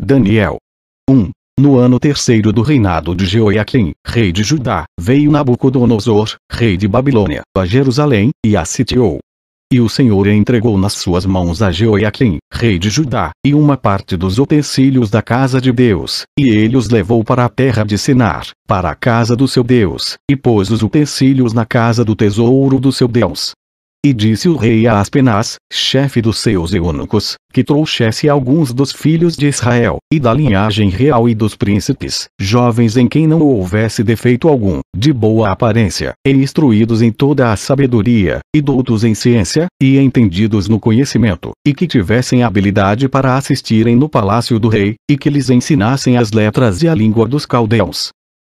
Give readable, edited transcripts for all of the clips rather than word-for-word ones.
Daniel 1. No ano terceiro do reinado de Jeoiaquim, rei de Judá, veio Nabucodonosor, rei de Babilônia, a Jerusalém, e a sitiou. E o Senhor entregou nas suas mãos a Jeoiaquim, rei de Judá, e uma parte dos utensílios da casa de Deus, e ele os levou para a terra de Sinar, para a casa do seu Deus, e pôs os utensílios na casa do tesouro do seu Deus. E disse o rei a Aspenaz, chefe dos seus eunucos, que trouxesse alguns dos filhos de Israel, e da linhagem real e dos príncipes, jovens em quem não houvesse defeito algum, de boa aparência, e instruídos em toda a sabedoria, e doutos em ciência, e entendidos no conhecimento, e que tivessem habilidade para assistirem no palácio do rei, e que lhes ensinassem as letras e a língua dos caldeus.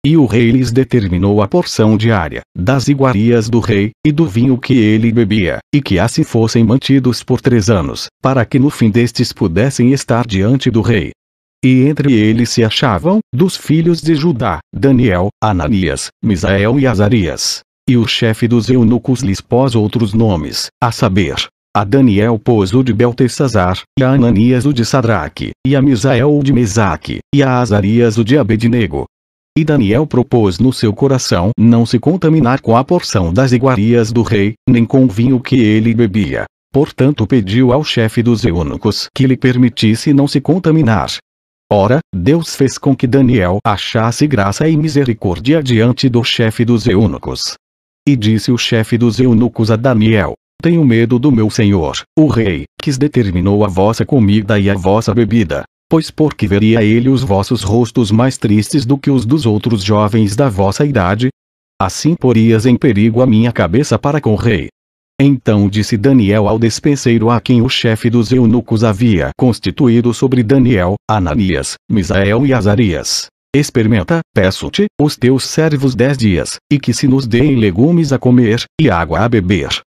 E o rei lhes determinou a porção diária, das iguarias do rei, e do vinho que ele bebia, e que assim fossem mantidos por 3 anos, para que no fim destes pudessem estar diante do rei. E entre eles se achavam, dos filhos de Judá, Daniel, Ananias, Misael e Azarias. E o chefe dos eunucos lhes pôs outros nomes, a saber, a Daniel pôs o de Beltesazar, e a Ananias o de Sadraque, e a Misael o de Mesaque, e a Azarias o de Abednego. E Daniel propôs no seu coração não se contaminar com a porção das iguarias do rei, nem com o vinho que ele bebia. Portanto pediu ao chefe dos eunucos que lhe permitisse não se contaminar. Ora, Deus fez com que Daniel achasse graça e misericórdia diante do chefe dos eunucos. E disse o chefe dos eunucos a Daniel: Tenho medo do meu senhor, o rei, que determinou a vossa comida e a vossa bebida. Pois porque veria ele os vossos rostos mais tristes do que os dos outros jovens da vossa idade? Assim porias em perigo a minha cabeça para com o rei. Então disse Daniel ao despenseiro a quem o chefe dos eunucos havia constituído sobre Daniel, Ananias, Misael e Azarias: Experimenta, peço-te, os teus servos 10 dias, e que se nos deem legumes a comer, e água a beber.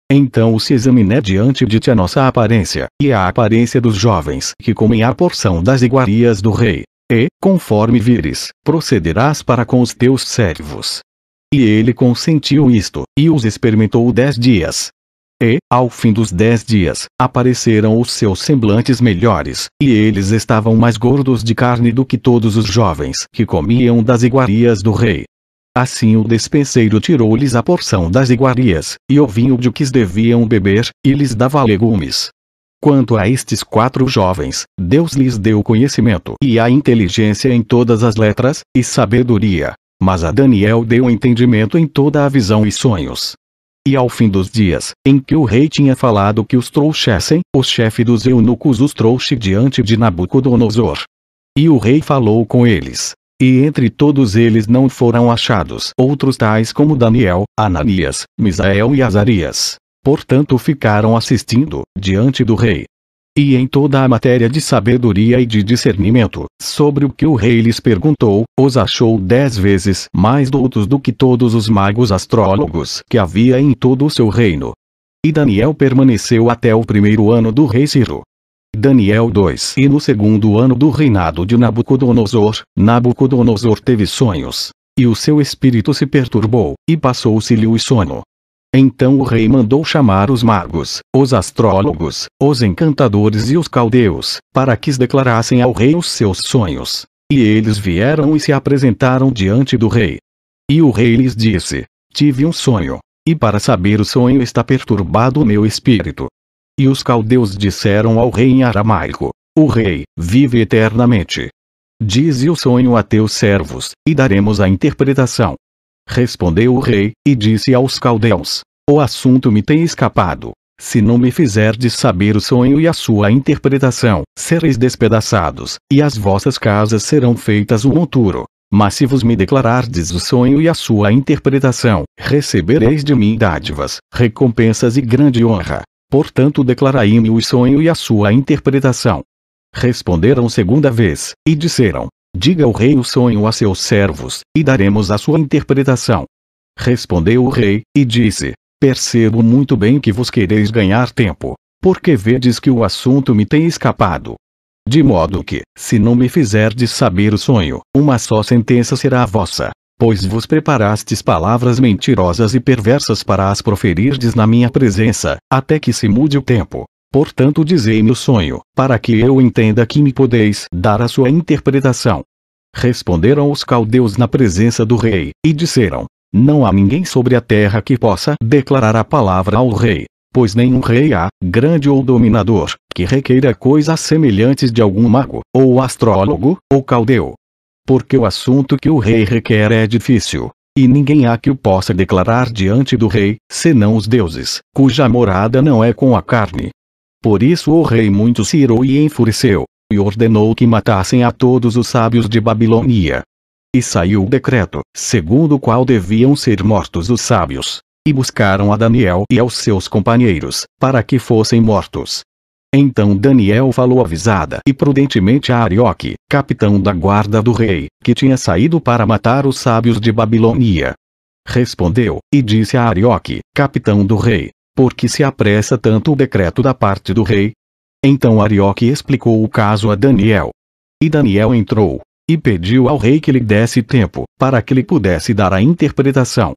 Então se examiné diante de ti a nossa aparência, e a aparência dos jovens que comem a porção das iguarias do rei. E, conforme vires, procederás para com os teus servos. E ele consentiu isto, e os experimentou 10 dias. E, ao fim dos 10 dias, apareceram os seus semblantes melhores, e eles estavam mais gordos de carne do que todos os jovens que comiam das iguarias do rei. Assim o despenseiro tirou-lhes a porção das iguarias, e o vinho de que deviam beber, e lhes dava legumes. Quanto a estes 4 jovens, Deus lhes deu conhecimento e a inteligência em todas as letras, e sabedoria. Mas a Daniel deu entendimento em toda a visão e sonhos. E ao fim dos dias, em que o rei tinha falado que os trouxessem, o chefe dos eunucos os trouxe diante de Nabucodonosor. E o rei falou com eles. E entre todos eles não foram achados outros tais como Daniel, Ananias, Misael e Azarias. Portanto ficaram assistindo, diante do rei. E em toda a matéria de sabedoria e de discernimento, sobre o que o rei lhes perguntou, os achou 10 vezes mais doutos do que todos os magos astrólogos que havia em todo o seu reino. E Daniel permaneceu até o 1º ano do rei Ciro. Daniel 2. E no 2º ano do reinado de Nabucodonosor, Nabucodonosor teve sonhos. E o seu espírito se perturbou, e passou-se-lhe o sono. Então o rei mandou chamar os magos, os astrólogos, os encantadores e os caldeus, para que declarassem ao rei os seus sonhos. E eles vieram e se apresentaram diante do rei. E o rei lhes disse: Tive um sonho. E para saber o sonho está perturbado o meu espírito. E os caldeus disseram ao rei em aramaico: O rei vive eternamente. Dize o sonho a teus servos, e daremos a interpretação. Respondeu o rei, e disse aos caldeus: O assunto me tem escapado. Se não me fizerdes saber o sonho e a sua interpretação, sereis despedaçados, e as vossas casas serão feitas um monturo. Mas se vos me declarardes o sonho e a sua interpretação, recebereis de mim dádivas, recompensas e grande honra. Portanto declarai-me o sonho e a sua interpretação. Responderam segunda vez, e disseram: Diga o rei o sonho a seus servos, e daremos a sua interpretação. Respondeu o rei, e disse: Percebo muito bem que vos quereis ganhar tempo, porque vedes que o assunto me tem escapado. De modo que, se não me fizerdes saber o sonho, uma só sentença será a vossa. Pois vos preparastes palavras mentirosas e perversas para as proferirdes na minha presença, até que se mude o tempo. Portanto dizei-me o sonho, para que eu entenda que me podeis dar a sua interpretação. Responderam os caldeus na presença do rei, e disseram: Não há ninguém sobre a terra que possa declarar a palavra ao rei, pois nenhum rei há, grande ou dominador, que requeira coisas semelhantes de algum mago, ou astrólogo, ou caldeu. Porque o assunto que o rei requer é difícil, e ninguém há que o possa declarar diante do rei, senão os deuses, cuja morada não é com a carne. Por isso o rei muito se irou e enfureceu, e ordenou que matassem a todos os sábios de Babilônia. E saiu o decreto, segundo o qual deviam ser mortos os sábios. E buscaram a Daniel e aos seus companheiros, para que fossem mortos. Então Daniel falou avisada e prudentemente a Arioque, capitão da guarda do rei, que tinha saído para matar os sábios de Babilônia. Respondeu, e disse a Arioque, capitão do rei: Por que se apressa tanto o decreto da parte do rei? Então Arioque explicou o caso a Daniel. E Daniel entrou, e pediu ao rei que lhe desse tempo, para que lhe pudesse dar a interpretação.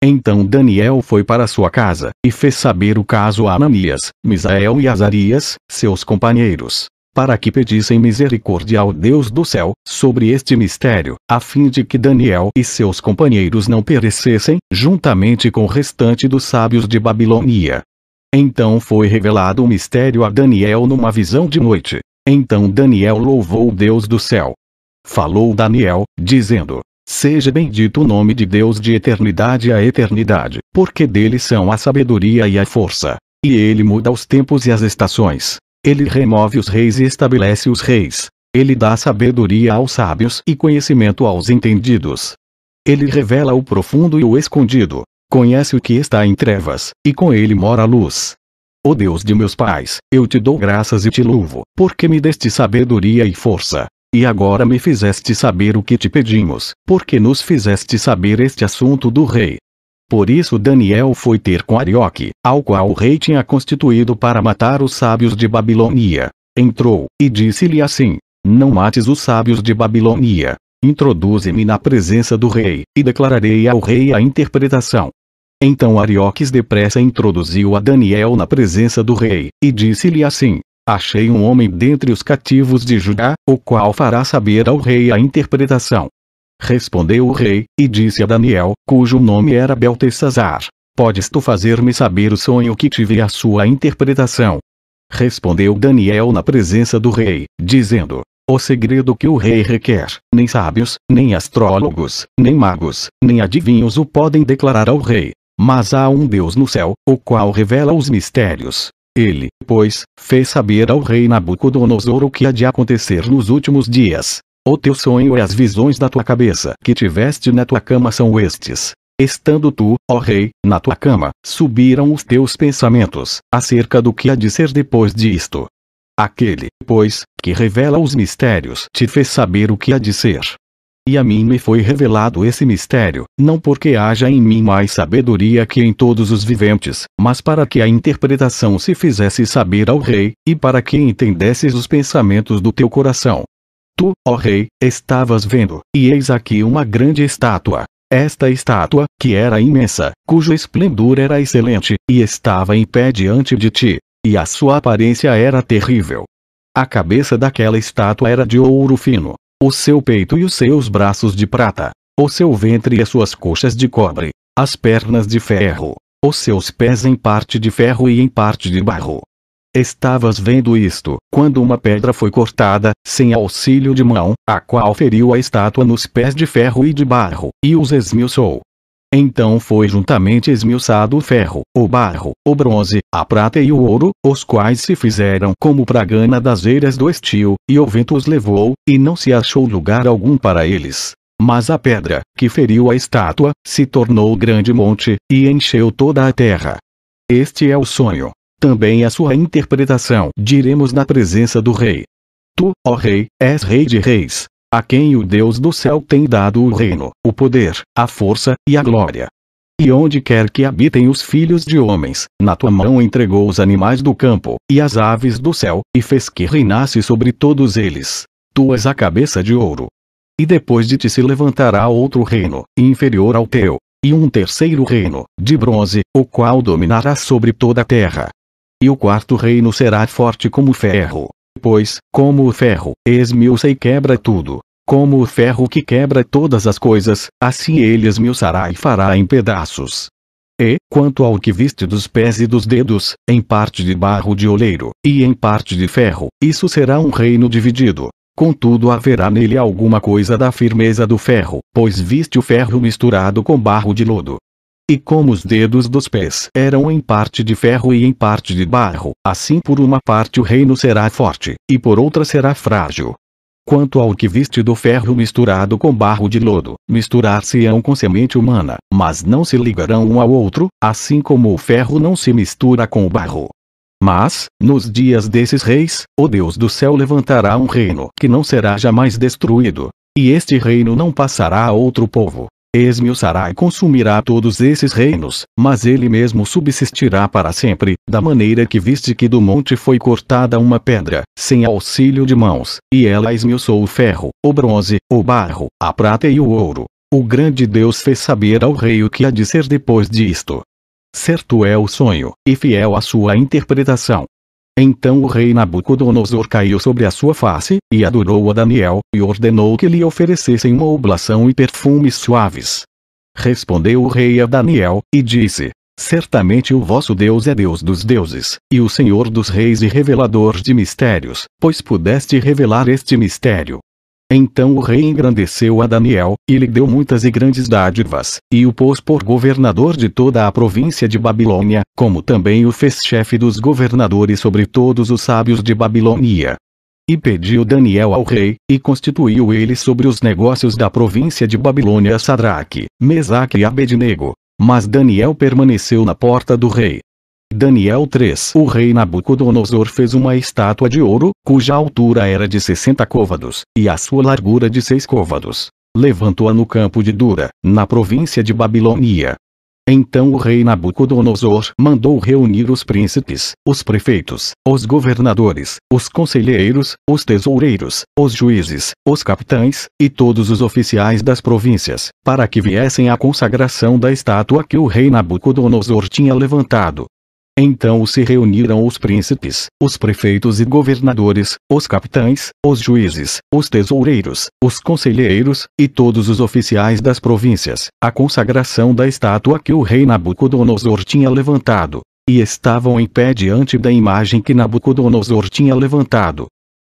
Então Daniel foi para sua casa, e fez saber o caso a Ananias, Misael e Azarias, seus companheiros, para que pedissem misericórdia ao Deus do céu, sobre este mistério, a fim de que Daniel e seus companheiros não perecessem, juntamente com o restante dos sábios de Babilônia. Então foi revelado o mistério a Daniel numa visão de noite. Então Daniel louvou o Deus do céu. Falou Daniel, dizendo: Seja bendito o nome de Deus de eternidade a eternidade, porque dele são a sabedoria e a força. E ele muda os tempos e as estações. Ele remove os reis e estabelece os reis. Ele dá sabedoria aos sábios e conhecimento aos entendidos. Ele revela o profundo e o escondido. Conhece o que está em trevas, e com ele mora a luz. Ó Deus de meus pais, eu te dou graças e te louvo, porque me deste sabedoria e força. E agora me fizeste saber o que te pedimos, porque nos fizeste saber este assunto do rei. Por isso Daniel foi ter com Arioque, ao qual o rei tinha constituído para matar os sábios de Babilônia. Entrou, e disse-lhe assim: Não mates os sábios de Babilônia. Introduze-me na presença do rei, e declararei ao rei a interpretação. Então Arioques depressa introduziu a Daniel na presença do rei, e disse-lhe assim: Achei um homem dentre os cativos de Judá, o qual fará saber ao rei a interpretação. Respondeu o rei, e disse a Daniel, cujo nome era Beltesazar: Podes tu fazer-me saber o sonho que tive e a sua interpretação? Respondeu Daniel na presença do rei, dizendo: O segredo que o rei requer, nem sábios, nem astrólogos, nem magos, nem adivinhos o podem declarar ao rei. Mas há um Deus no céu, o qual revela os mistérios. Ele, pois, fez saber ao rei Nabucodonosor o que há de acontecer nos últimos dias. O teu sonho e as visões da tua cabeça que tiveste na tua cama são estes. Estando tu, ó rei, na tua cama, subiram os teus pensamentos, acerca do que há de ser depois disto. Aquele, pois, que revela os mistérios te fez saber o que há de ser. E a mim me foi revelado esse mistério, não porque haja em mim mais sabedoria que em todos os viventes, mas para que a interpretação se fizesse saber ao rei, e para que entendesses os pensamentos do teu coração. Tu, ó rei, estavas vendo, e eis aqui uma grande estátua. Esta estátua, que era imensa, cujo esplendor era excelente, e estava em pé diante de ti, e a sua aparência era terrível. A cabeça daquela estátua era de ouro fino, o seu peito e os seus braços de prata, o seu ventre e as suas coxas de cobre, as pernas de ferro, os seus pés em parte de ferro e em parte de barro. Estavas vendo isto, quando uma pedra foi cortada, sem auxílio de mão, a qual feriu a estátua nos pés de ferro e de barro, e os esmiuçou. Então foi juntamente esmiuçado o ferro, o barro, o bronze, a prata e o ouro, os quais se fizeram como pragana das eiras do estio, e o vento os levou, e não se achou lugar algum para eles. Mas a pedra, que feriu a estátua, se tornou grande monte, e encheu toda a terra. Este é o sonho. Também a sua interpretação diremos na presença do rei. Tu, ó rei, és rei de reis, a quem o Deus do céu tem dado o reino, o poder, a força, e a glória. E onde quer que habitem os filhos de homens, na tua mão entregou os animais do campo, e as aves do céu, e fez que reinasse sobre todos eles. Tu és a cabeça de ouro. E depois de ti se levantará outro reino, inferior ao teu, e um terceiro reino, de bronze, o qual dominará sobre toda a terra. e o quarto reino será forte como o ferro. Pois, como o ferro, esmiuça e quebra tudo. Como o ferro que quebra todas as coisas, assim ele esmiuçará e fará em pedaços. E, quanto ao que viste dos pés e dos dedos, em parte de barro de oleiro, e em parte de ferro, isso será um reino dividido. Contudo haverá nele alguma coisa da firmeza do ferro, pois viste o ferro misturado com barro de lodo. E como os dedos dos pés eram em parte de ferro e em parte de barro, assim por uma parte o reino será forte, e por outra será frágil. Quanto ao que viste do ferro misturado com barro de lodo, misturar-se-ão com semente humana, mas não se ligarão um ao outro, assim como o ferro não se mistura com o barro. Mas, nos dias desses reis, o Deus do céu levantará um reino que não será jamais destruído, e este reino não passará a outro povo. Esmiuçará e consumirá todos esses reinos, mas ele mesmo subsistirá para sempre, da maneira que viste que do monte foi cortada uma pedra, sem auxílio de mãos, e ela esmiuçou o ferro, o bronze, o barro, a prata e o ouro. O grande Deus fez saber ao rei o que há de ser depois disto. Certo é o sonho, e fiel a sua interpretação. Então o rei Nabucodonosor caiu sobre a sua face, e adorou a Daniel, e ordenou que lhe oferecessem uma oblação e perfumes suaves. Respondeu o rei a Daniel, e disse: Certamente o vosso Deus é Deus dos deuses, e o Senhor dos reis e revelador de mistérios, pois pudeste revelar este mistério. Então o rei engrandeceu a Daniel, e lhe deu muitas e grandes dádivas, e o pôs por governador de toda a província de Babilônia, como também o fez chefe dos governadores sobre todos os sábios de Babilônia. E pediu Daniel ao rei, e constituiu ele sobre os negócios da província de Babilônia Sadraque, Mesaque e Abednego. Mas Daniel permaneceu na porta do rei. Daniel 3. O rei Nabucodonosor fez uma estátua de ouro, cuja altura era de 60 côvados, e a sua largura de 6 côvados. Levantou-a no campo de Dura, na província de Babilônia. Então o rei Nabucodonosor mandou reunir os príncipes, os prefeitos, os governadores, os conselheiros, os tesoureiros, os juízes, os capitães, e todos os oficiais das províncias, para que viessem à consagração da estátua que o rei Nabucodonosor tinha levantado. Então se reuniram os príncipes, os prefeitos e governadores, os capitães, os juízes, os tesoureiros, os conselheiros, e todos os oficiais das províncias, à consagração da estátua que o rei Nabucodonosor tinha levantado. E estavam em pé diante da imagem que Nabucodonosor tinha levantado.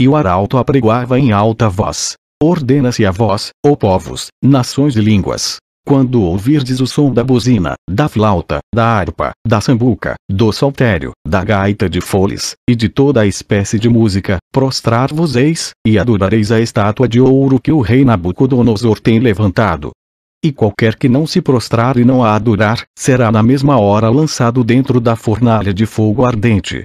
E o arauto apregoava em alta voz: Ordena-se a vós, ó povos, nações e línguas. Quando ouvirdes o som da buzina, da flauta, da harpa, da sambuca, do saltério, da gaita de foles, e de toda a espécie de música, prostrar-vos-eis, e adorareis a estátua de ouro que o rei Nabucodonosor tem levantado. E qualquer que não se prostrar e não a adorar, será na mesma hora lançado dentro da fornalha de fogo ardente.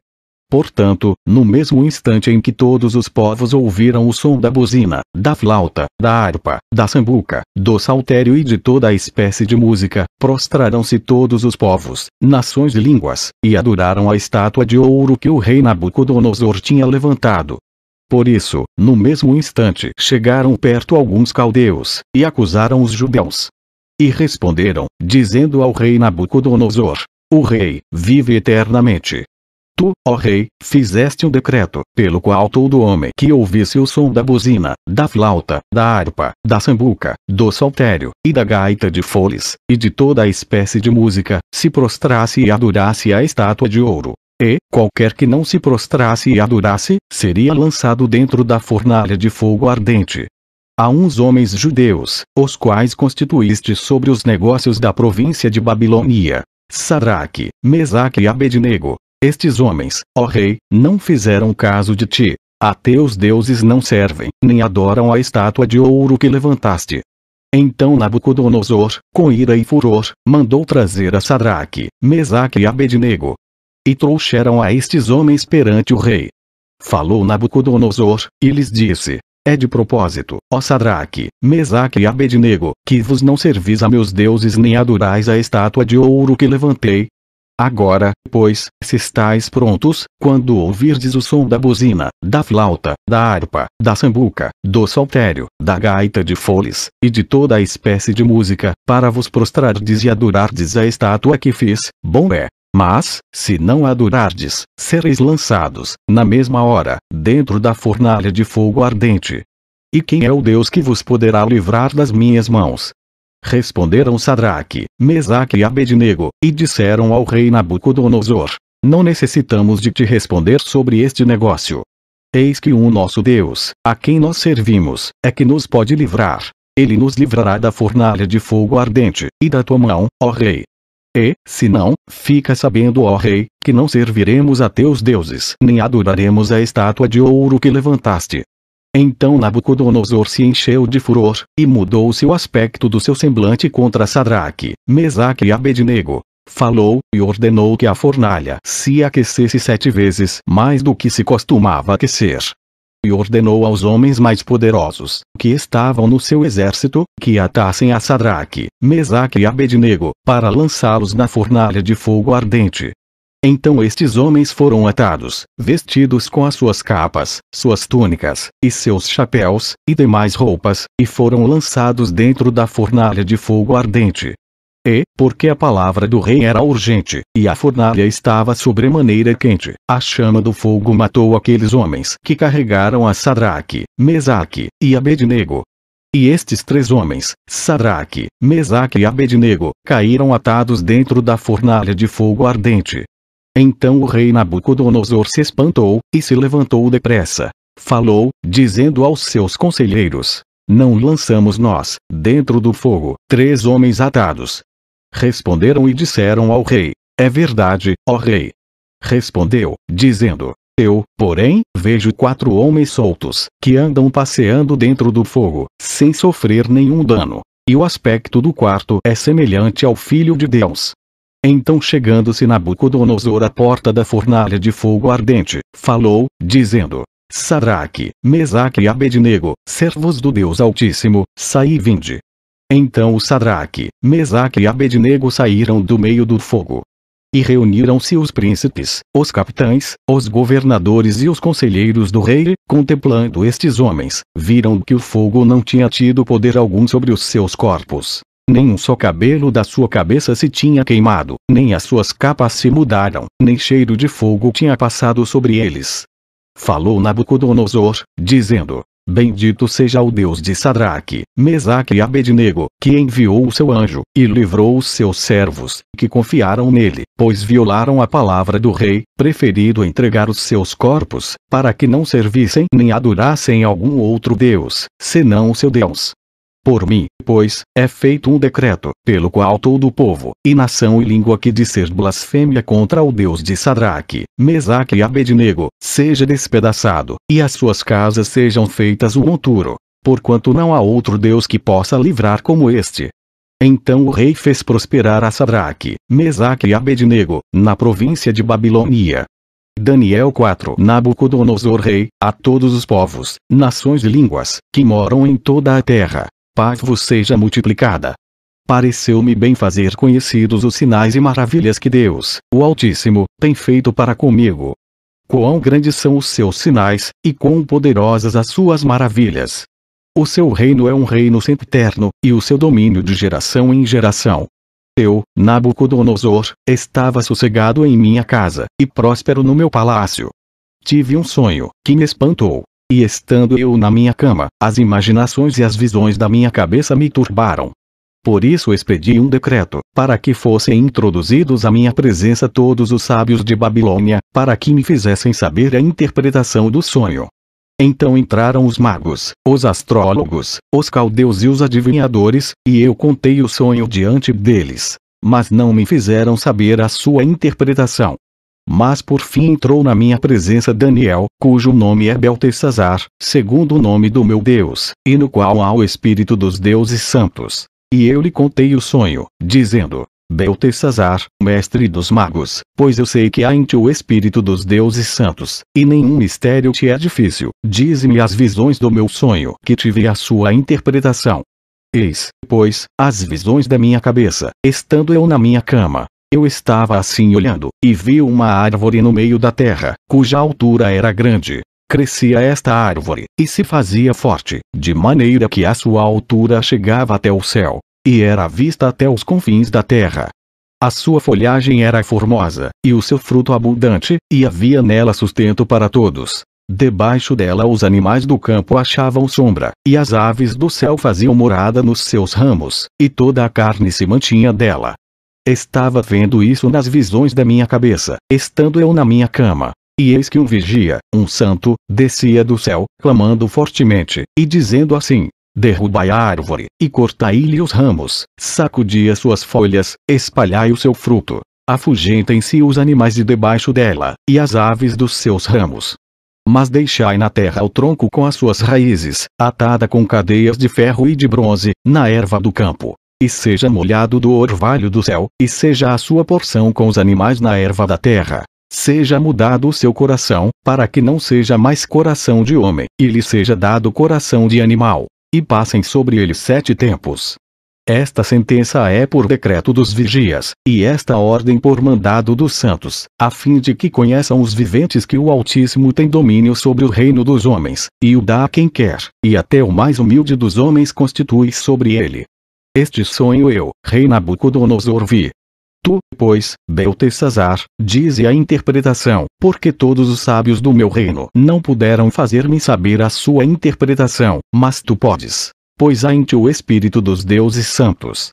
Portanto, no mesmo instante em que todos os povos ouviram o som da buzina, da flauta, da harpa, da sambuca, do saltério e de toda a espécie de música, prostraram-se todos os povos, nações e línguas, e adoraram a estátua de ouro que o rei Nabucodonosor tinha levantado. Por isso, no mesmo instante chegaram perto alguns caldeus, e acusaram os judeus. E responderam, dizendo ao rei Nabucodonosor: O rei vive eternamente. Tu, ó rei, fizeste um decreto, pelo qual todo homem que ouvisse o som da buzina, da flauta, da harpa, da sambuca, do saltério, e da gaita de foles, e de toda a espécie de música, se prostrasse e adorasse a estátua de ouro. E, qualquer que não se prostrasse e adorasse, seria lançado dentro da fornalha de fogo ardente. Há uns homens judeus, os quais constituíste sobre os negócios da província de Babilônia: Sadraque, Mesaque e Abednego. Estes homens, ó rei, não fizeram caso de ti. A teus deuses não servem, nem adoram a estátua de ouro que levantaste. Então Nabucodonosor, com ira e furor, mandou trazer a Sadraque, Mesaque e Abednego. E trouxeram a estes homens perante o rei. Falou Nabucodonosor, e lhes disse: É de propósito, ó Sadraque, Mesaque e Abednego, que vos não servis a meus deuses nem adorais a estátua de ouro que levantei. Agora, pois, se estáis prontos, quando ouvirdes o som da buzina, da flauta, da harpa, da sambuca, do saltério, da gaita de foles, e de toda a espécie de música, para vos prostrardes e adorardes a estátua que fiz, bom é. Mas, se não adorardes, sereis lançados, na mesma hora, dentro da fornalha de fogo ardente. E quem é o Deus que vos poderá livrar das minhas mãos? Responderam Sadraque, Mesaque e Abednego, e disseram ao rei Nabucodonosor: não necessitamos de te responder sobre este negócio. Eis que o nosso Deus, a quem nós servimos, é que nos pode livrar. Ele nos livrará da fornalha de fogo ardente, e da tua mão, ó rei. E, se não, fica sabendo, ó rei, que não serviremos a teus deuses, nem adoraremos a estátua de ouro que levantaste. Então Nabucodonosor se encheu de furor, e mudou-se o aspecto do seu semblante contra Sadraque, Mesaque e Abednego. Falou, e ordenou que a fornalha se aquecesse 7 vezes mais do que se costumava aquecer. E ordenou aos homens mais poderosos, que estavam no seu exército, que atassem a Sadraque, Mesaque e Abednego, para lançá-los na fornalha de fogo ardente. Então estes homens foram atados, vestidos com as suas capas, suas túnicas, e seus chapéus, e demais roupas, e foram lançados dentro da fornalha de fogo ardente. E, porque a palavra do rei era urgente, e a fornalha estava sobremaneira quente, a chama do fogo matou aqueles homens que carregaram a Sadraque, Mesaque e Abednego. E estes 3 homens, Sadraque, Mesaque e Abednego, caíram atados dentro da fornalha de fogo ardente. Então o rei Nabucodonosor se espantou, e se levantou depressa. Falou, dizendo aos seus conselheiros: não lançamos nós, dentro do fogo, 3 homens atados? Responderam e disseram ao rei: é verdade, ó rei. Respondeu, dizendo: eu, porém, vejo 4 homens soltos, que andam passeando dentro do fogo, sem sofrer nenhum dano. E o aspecto do quarto é semelhante ao Filho de Deus. Então chegando-se Nabucodonosor à porta da fornalha de fogo ardente, falou, dizendo: Sadraque, Mesaque e Abednego, servos do Deus Altíssimo, saí e vinde. Então o Sadraque, Mesaque e Abednego saíram do meio do fogo. E reuniram-se os príncipes, os capitães, os governadores e os conselheiros do rei, contemplando estes homens, viram que o fogo não tinha tido poder algum sobre os seus corpos. Nem um só cabelo da sua cabeça se tinha queimado, nem as suas capas se mudaram, nem cheiro de fogo tinha passado sobre eles. Falou Nabucodonosor, dizendo: bendito seja o Deus de Sadraque, Mesaque e Abednego, que enviou o seu anjo, e livrou os seus servos, que confiaram nele, pois violaram a palavra do rei, preferindo entregar os seus corpos, para que não servissem nem adorassem algum outro Deus, senão o seu Deus. Por mim, pois, é feito um decreto, pelo qual todo o povo, e nação e língua que disser blasfêmia contra o Deus de Sadraque, Mesaque e Abednego, seja despedaçado, e as suas casas sejam feitas um monturo, porquanto não há outro Deus que possa livrar como este. Então o rei fez prosperar a Sadraque, Mesaque e Abednego, na província de Babilônia. Daniel 4. Nabucodonosor rei, a todos os povos, nações e línguas, que moram em toda a terra, paz vos seja multiplicada. Pareceu-me bem fazer conhecidos os sinais e maravilhas que Deus, o Altíssimo, tem feito para comigo. Quão grandes são os seus sinais, e quão poderosas as suas maravilhas. O seu reino é um reino sempiterno, e o seu domínio de geração em geração. Eu, Nabucodonosor, estava sossegado em minha casa, e próspero no meu palácio. Tive um sonho, que me espantou. E estando eu na minha cama, as imaginações e as visões da minha cabeça me turbaram. Por isso expedi um decreto, para que fossem introduzidos à minha presença todos os sábios de Babilônia, para que me fizessem saber a interpretação do sonho. Então entraram os magos, os astrólogos, os caldeus e os adivinhadores, e eu contei o sonho diante deles. Mas não me fizeram saber a sua interpretação. Mas por fim entrou na minha presença Daniel, cujo nome é Beltesazar, segundo o nome do meu Deus, e no qual há o espírito dos deuses santos. E eu lhe contei o sonho, dizendo: Beltesazar, mestre dos magos, pois eu sei que há em ti o espírito dos deuses santos, e nenhum mistério te é difícil. Dize-me as visões do meu sonho, que tive a sua interpretação. Eis, pois, as visões da minha cabeça, estando eu na minha cama. Eu estava assim olhando, e vi uma árvore no meio da terra, cuja altura era grande. Crescia esta árvore, e se fazia forte, de maneira que a sua altura chegava até o céu, e era vista até os confins da terra. A sua folhagem era formosa, e o seu fruto abundante, e havia nela sustento para todos. Debaixo dela os animais do campo achavam sombra, e as aves do céu faziam morada nos seus ramos, e toda a carne se mantinha dela. Estava vendo isso nas visões da minha cabeça, estando eu na minha cama. E eis que um vigia, um santo, descia do céu, clamando fortemente, e dizendo assim: derrubai a árvore, e cortai-lhe os ramos, sacudi as suas folhas, espalhai o seu fruto. Afugentem-se os animais de debaixo dela, e as aves dos seus ramos. Mas deixai na terra o tronco com as suas raízes, atada com cadeias de ferro e de bronze, na erva do campo. E seja molhado do orvalho do céu, e seja a sua porção com os animais na erva da terra. Seja mudado o seu coração, para que não seja mais coração de homem, e lhe seja dado coração de animal. E passem sobre ele 7 tempos. Esta sentença é por decreto dos vigias, e esta ordem por mandado dos santos, a fim de que conheçam os viventes que o Altíssimo tem domínio sobre o reino dos homens, e o dá a quem quer, e até o mais humilde dos homens constitui sobre ele. Este sonho eu, rei Nabucodonosor, vi. Tu, pois, Beltesazar, dize a interpretação, porque todos os sábios do meu reino não puderam fazer-me saber a sua interpretação, mas tu podes, pois há em ti o espírito dos deuses santos.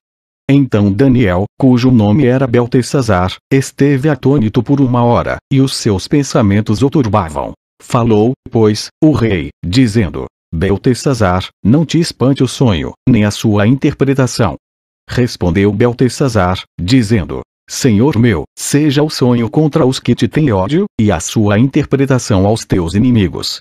Então Daniel, cujo nome era Beltesazar, esteve atônito por 1 hora, e os seus pensamentos o turbavam. Falou, pois, o rei, dizendo: Beltesazar, não te espante o sonho, nem a sua interpretação. Respondeu Beltesazar, dizendo: Senhor meu, seja o sonho contra os que te têm ódio, e a sua interpretação aos teus inimigos.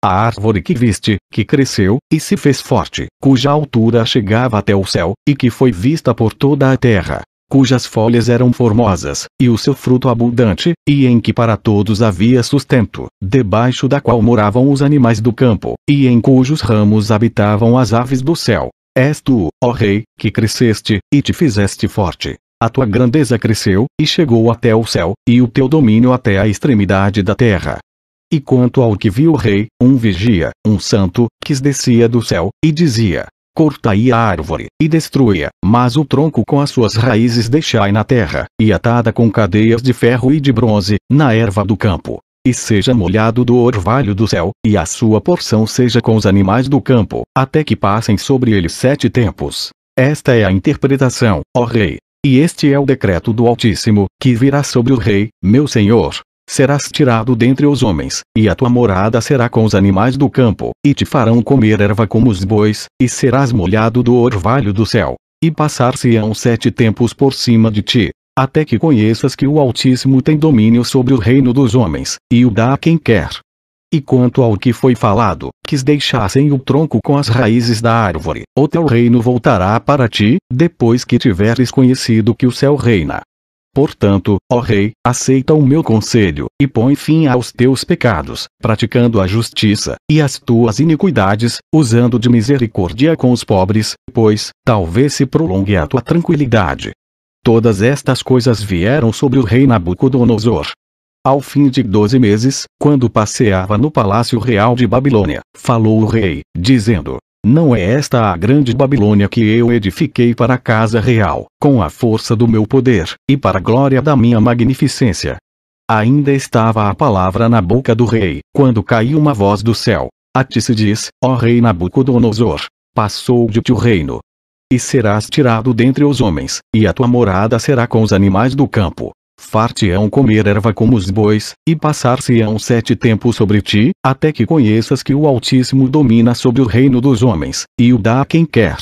A árvore que viste, que cresceu, e se fez forte, cuja altura chegava até o céu, e que foi vista por toda a terra, cujas folhas eram formosas, e o seu fruto abundante, e em que para todos havia sustento, debaixo da qual moravam os animais do campo, e em cujos ramos habitavam as aves do céu. És tu, ó rei, que cresceste, e te fizeste forte. A tua grandeza cresceu, e chegou até o céu, e o teu domínio até a extremidade da terra. E quanto ao que viu o rei, um vigia, um santo, que descia do céu, e dizia: cortai a árvore, e destrui-a, mas o tronco com as suas raízes deixai na terra, e atada com cadeias de ferro e de bronze, na erva do campo. E seja molhado do orvalho do céu, e a sua porção seja com os animais do campo, até que passem sobre ele 7 tempos. Esta é a interpretação, ó rei. E este é o decreto do Altíssimo, que virá sobre o rei, meu senhor. Serás tirado dentre os homens, e a tua morada será com os animais do campo, e te farão comer erva como os bois, e serás molhado do orvalho do céu. E passar-se-ão 7 tempos por cima de ti, até que conheças que o Altíssimo tem domínio sobre o reino dos homens, e o dá a quem quer. E quanto ao que foi falado, que deixassem o tronco com as raízes da árvore, o teu reino voltará para ti, depois que tiveres conhecido que o céu reina. Portanto, ó rei, aceita o meu conselho, e põe fim aos teus pecados, praticando a justiça, e as tuas iniquidades, usando de misericórdia com os pobres, pois, talvez se prolongue a tua tranquilidade. Todas estas coisas vieram sobre o rei Nabucodonosor. Ao fim de 12 meses, quando passeava no palácio real de Babilônia, falou o rei, dizendo: não é esta a grande Babilônia que eu edifiquei para a casa real, com a força do meu poder, e para a glória da minha magnificência? Ainda estava a palavra na boca do rei, quando caiu uma voz do céu: a ti se diz, ó rei Nabucodonosor, passou de ti o reino. E serás tirado dentre os homens, e a tua morada será com os animais do campo. Far-te-ão comer erva como os bois, e passar-se-ão 7 tempos sobre ti, até que conheças que o Altíssimo domina sobre o reino dos homens, e o dá a quem quer.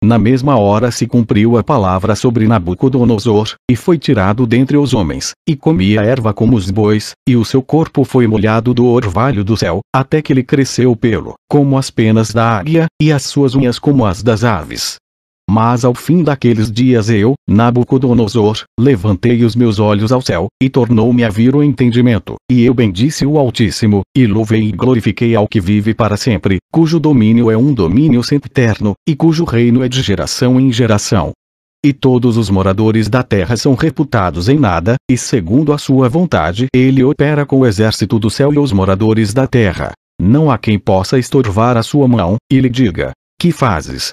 Na mesma hora se cumpriu a palavra sobre Nabucodonosor, e foi tirado dentre os homens, e comia erva como os bois, e o seu corpo foi molhado do orvalho do céu, até que lhe cresceu o pelo, como as penas da águia, e as suas unhas como as das aves. Mas ao fim daqueles dias eu, Nabucodonosor, levantei os meus olhos ao céu, e tornou-me a vir o entendimento, e eu bendisse o Altíssimo, e louvei e glorifiquei ao que vive para sempre, cujo domínio é um domínio sempiterno, e cujo reino é de geração em geração. E todos os moradores da terra são reputados em nada, e segundo a sua vontade ele opera com o exército do céu e os moradores da terra. Não há quem possa estorvar a sua mão, e lhe diga: que fazes?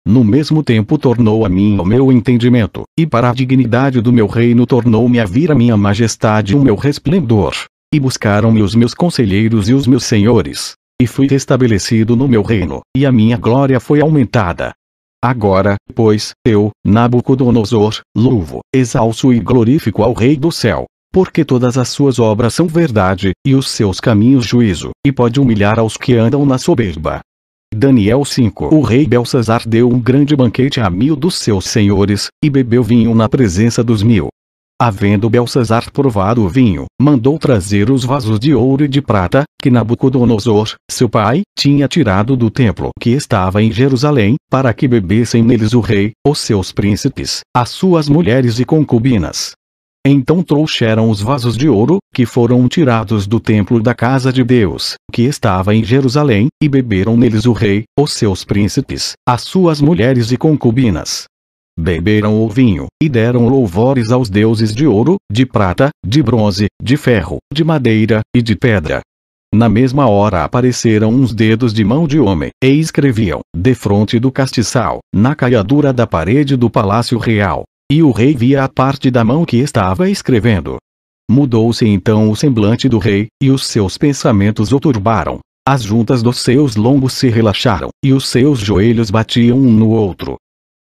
no mesmo tempo tornou a mim o meu entendimento, e para a dignidade do meu reino tornou-me a vir a minha majestade o meu resplendor. E buscaram-me os meus conselheiros e os meus senhores. E fui restabelecido no meu reino, e a minha glória foi aumentada. Agora, pois, eu, Nabucodonosor, louvo, exalço e glorifico ao Rei do céu, porque todas as suas obras são verdade, e os seus caminhos juízo, e pode humilhar aos que andam na soberba. Daniel 5. O rei Belsazar deu um grande banquete a 1000 dos seus senhores, e bebeu vinho na presença dos 1000. Havendo Belsazar provado o vinho, mandou trazer os vasos de ouro e de prata, que Nabucodonosor, seu pai, tinha tirado do templo que estava em Jerusalém, para que bebessem neles o rei, os seus príncipes, as suas mulheres e concubinas. Então trouxeram os vasos de ouro, que foram tirados do templo da casa de Deus, que estava em Jerusalém, e beberam neles o rei, os seus príncipes, as suas mulheres e concubinas. Beberam o vinho, e deram louvores aos deuses de ouro, de prata, de bronze, de ferro, de madeira, e de pedra. Na mesma hora apareceram uns dedos de mão de homem, e escreviam, defronte do castiçal, na caiadura da parede do palácio real. E o rei via a parte da mão que estava escrevendo. Mudou-se então o semblante do rei, e os seus pensamentos o turbaram. As juntas dos seus lombos se relaxaram, e os seus joelhos batiam um no outro.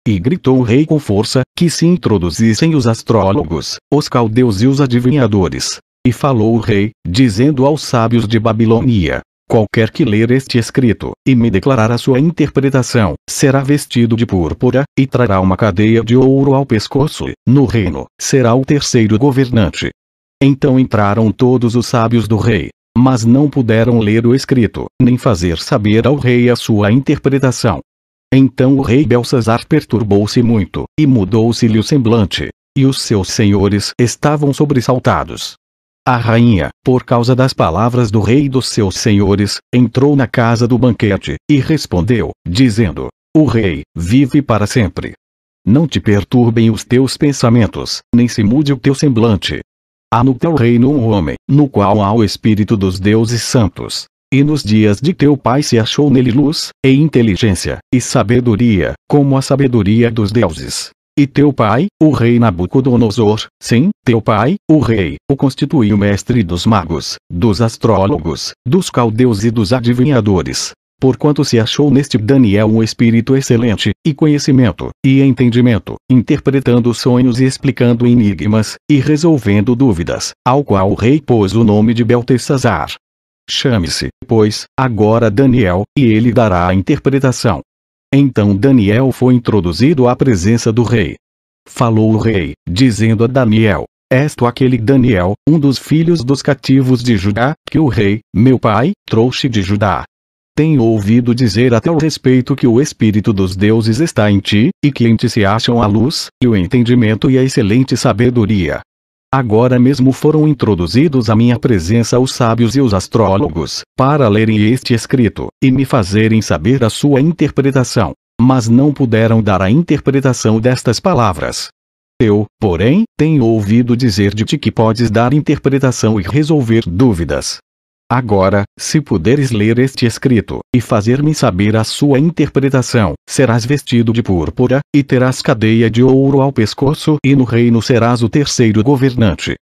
E gritou o rei com força, que se introduzissem os astrólogos, os caldeus e os adivinhadores. E falou o rei, dizendo aos sábios de Babilônia: qualquer que ler este escrito, e me declarar a sua interpretação, será vestido de púrpura, e trará uma cadeia de ouro ao pescoço, no reino, será o terceiro governante. Então entraram todos os sábios do rei, mas não puderam ler o escrito, nem fazer saber ao rei a sua interpretação. Então o rei Belsazar perturbou-se muito, e mudou-se-lhe o semblante, e os seus senhores estavam sobressaltados. A rainha, por causa das palavras do rei e dos seus senhores, entrou na casa do banquete, e respondeu, dizendo: o rei, vive para sempre. Não te perturbem os teus pensamentos, nem se mude o teu semblante. Há no teu reino um homem, no qual há o espírito dos deuses santos. E nos dias de teu pai se achou nele luz, e inteligência, e sabedoria, como a sabedoria dos deuses. E teu pai, o rei Nabucodonosor, sim, teu pai, o rei, o constituiu mestre dos magos, dos astrólogos, dos caldeus e dos adivinhadores. Porquanto se achou neste Daniel um espírito excelente, e conhecimento, e entendimento, interpretando sonhos e explicando enigmas, e resolvendo dúvidas, ao qual o rei pôs o nome de Beltesazar. Chame-se, pois, agora Daniel, e ele dará a interpretação. Então Daniel foi introduzido à presença do rei. Falou o rei, dizendo a Daniel: és tu aquele Daniel, um dos filhos dos cativos de Judá, que o rei, meu pai, trouxe de Judá. Tenho ouvido dizer a teu respeito que o espírito dos deuses está em ti, e que em ti se acham a luz, e o entendimento e a excelente sabedoria. Agora mesmo foram introduzidos à minha presença os sábios e os astrólogos, para lerem este escrito, e me fazerem saber a sua interpretação. Mas não puderam dar a interpretação destas palavras. Eu, porém, tenho ouvido dizer de ti que podes dar interpretação e resolver dúvidas. Agora, se puderes ler este escrito, e fazer-me saber a sua interpretação, serás vestido de púrpura, e terás cadeia de ouro ao pescoço, e no reino serás o terceiro governante.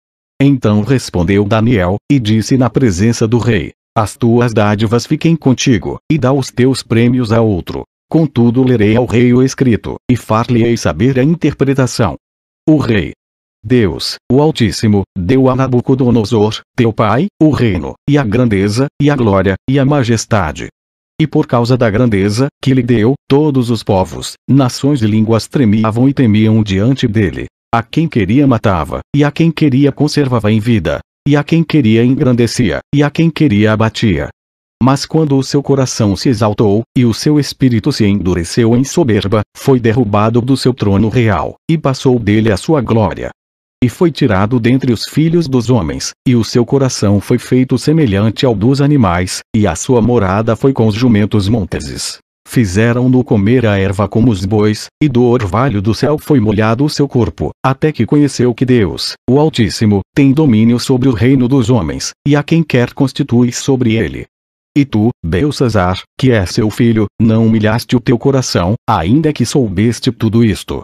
Então respondeu Daniel, e disse na presença do rei: as tuas dádivas fiquem contigo, e dá os teus prêmios a outro. Contudo lerei ao rei o escrito, e far-lhe-ei saber a interpretação. O rei, Deus, o Altíssimo, deu a Nabucodonosor, teu pai, o reino, e a grandeza, e a glória, e a majestade. E por causa da grandeza, que lhe deu, todos os povos, nações e línguas tremiam e temiam diante dele. A quem queria matava, e a quem queria conservava em vida, e a quem queria engrandecia, e a quem queria abatia. Mas quando o seu coração se exaltou, e o seu espírito se endureceu em soberba, foi derrubado do seu trono real, e passou dele a sua glória. E foi tirado dentre os filhos dos homens, e o seu coração foi feito semelhante ao dos animais, e a sua morada foi com os jumentos monteses. Fizeram-no comer a erva como os bois, e do orvalho do céu foi molhado o seu corpo, até que conheceu que Deus, o Altíssimo, tem domínio sobre o reino dos homens, e a quem quer constitui sobre ele. E tu, Beltesazar, que é seu filho, não humilhaste o teu coração, ainda que soubeste tudo isto.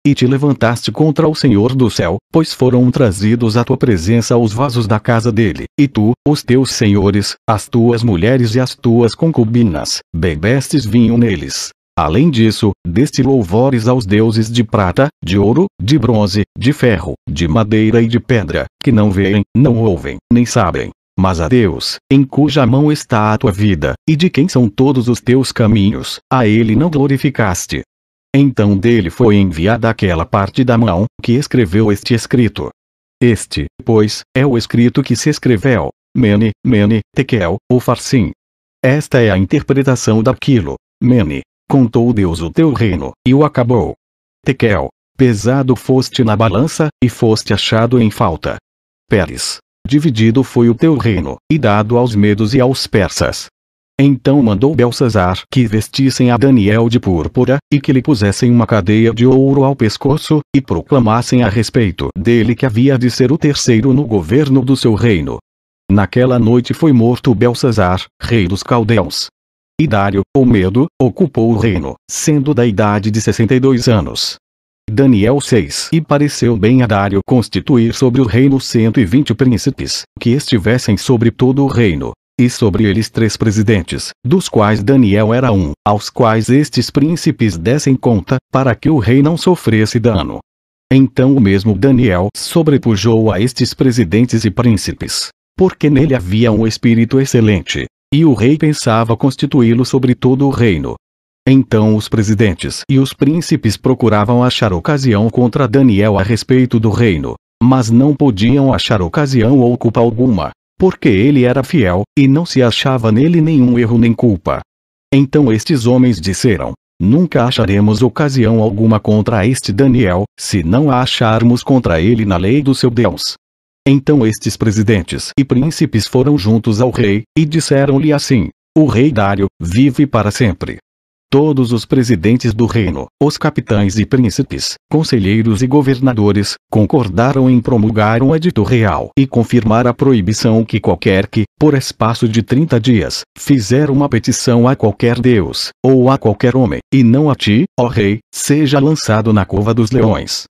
E te levantaste contra o Senhor do céu, pois foram trazidos à tua presença os vasos da casa dele, e tu, os teus senhores, as tuas mulheres e as tuas concubinas, bebestes vinho neles. Além disso, deste louvores aos deuses de prata, de ouro, de bronze, de ferro, de madeira e de pedra, que não veem, não ouvem, nem sabem. Mas a Deus, em cuja mão está a tua vida, e de quem são todos os teus caminhos, a ele não glorificaste. Então dele foi enviada aquela parte da mão, que escreveu este escrito. Este, pois, é o escrito que se escreveu, Mene, Mene, Tekel, Ufarsim. Esta é a interpretação daquilo. Mene, contou Deus o teu reino, e o acabou. Tekel, pesado foste na balança, e foste achado em falta. Peres, dividido foi o teu reino, e dado aos medos e aos persas. Então mandou Beltesazar que vestissem a Daniel de púrpura, e que lhe pusessem uma cadeia de ouro ao pescoço, e proclamassem a respeito dele que havia de ser o terceiro no governo do seu reino. Naquela noite foi morto Beltesazar, rei dos caldeus. E Dário, o Medo, ocupou o reino, sendo da idade de 62 anos. Daniel 6. E pareceu bem a Dário constituir sobre o reino 120 príncipes, que estivessem sobre todo o reino. E sobre eles 3 presidentes, dos quais Daniel era um, aos quais estes príncipes dessem conta, para que o rei não sofresse dano. Então o mesmo Daniel sobrepujou a estes presidentes e príncipes, porque nele havia um espírito excelente, e o rei pensava constituí-lo sobre todo o reino. Então os presidentes e os príncipes procuravam achar ocasião contra Daniel a respeito do reino, mas não podiam achar ocasião ou culpa alguma. Porque ele era fiel, e não se achava nele nenhum erro nem culpa. Então estes homens disseram: nunca acharemos ocasião alguma contra este Daniel, se não a acharmos contra ele na lei do seu Deus. Então estes presidentes e príncipes foram juntos ao rei, e disseram-lhe assim: o rei Dário, vive para sempre. Todos os presidentes do reino, os capitães e príncipes, conselheiros e governadores, concordaram em promulgar um edito real e confirmar a proibição que qualquer que, por espaço de 30 dias, fizer uma petição a qualquer deus, ou a qualquer homem, e não a ti, ó rei, seja lançado na cova dos leões.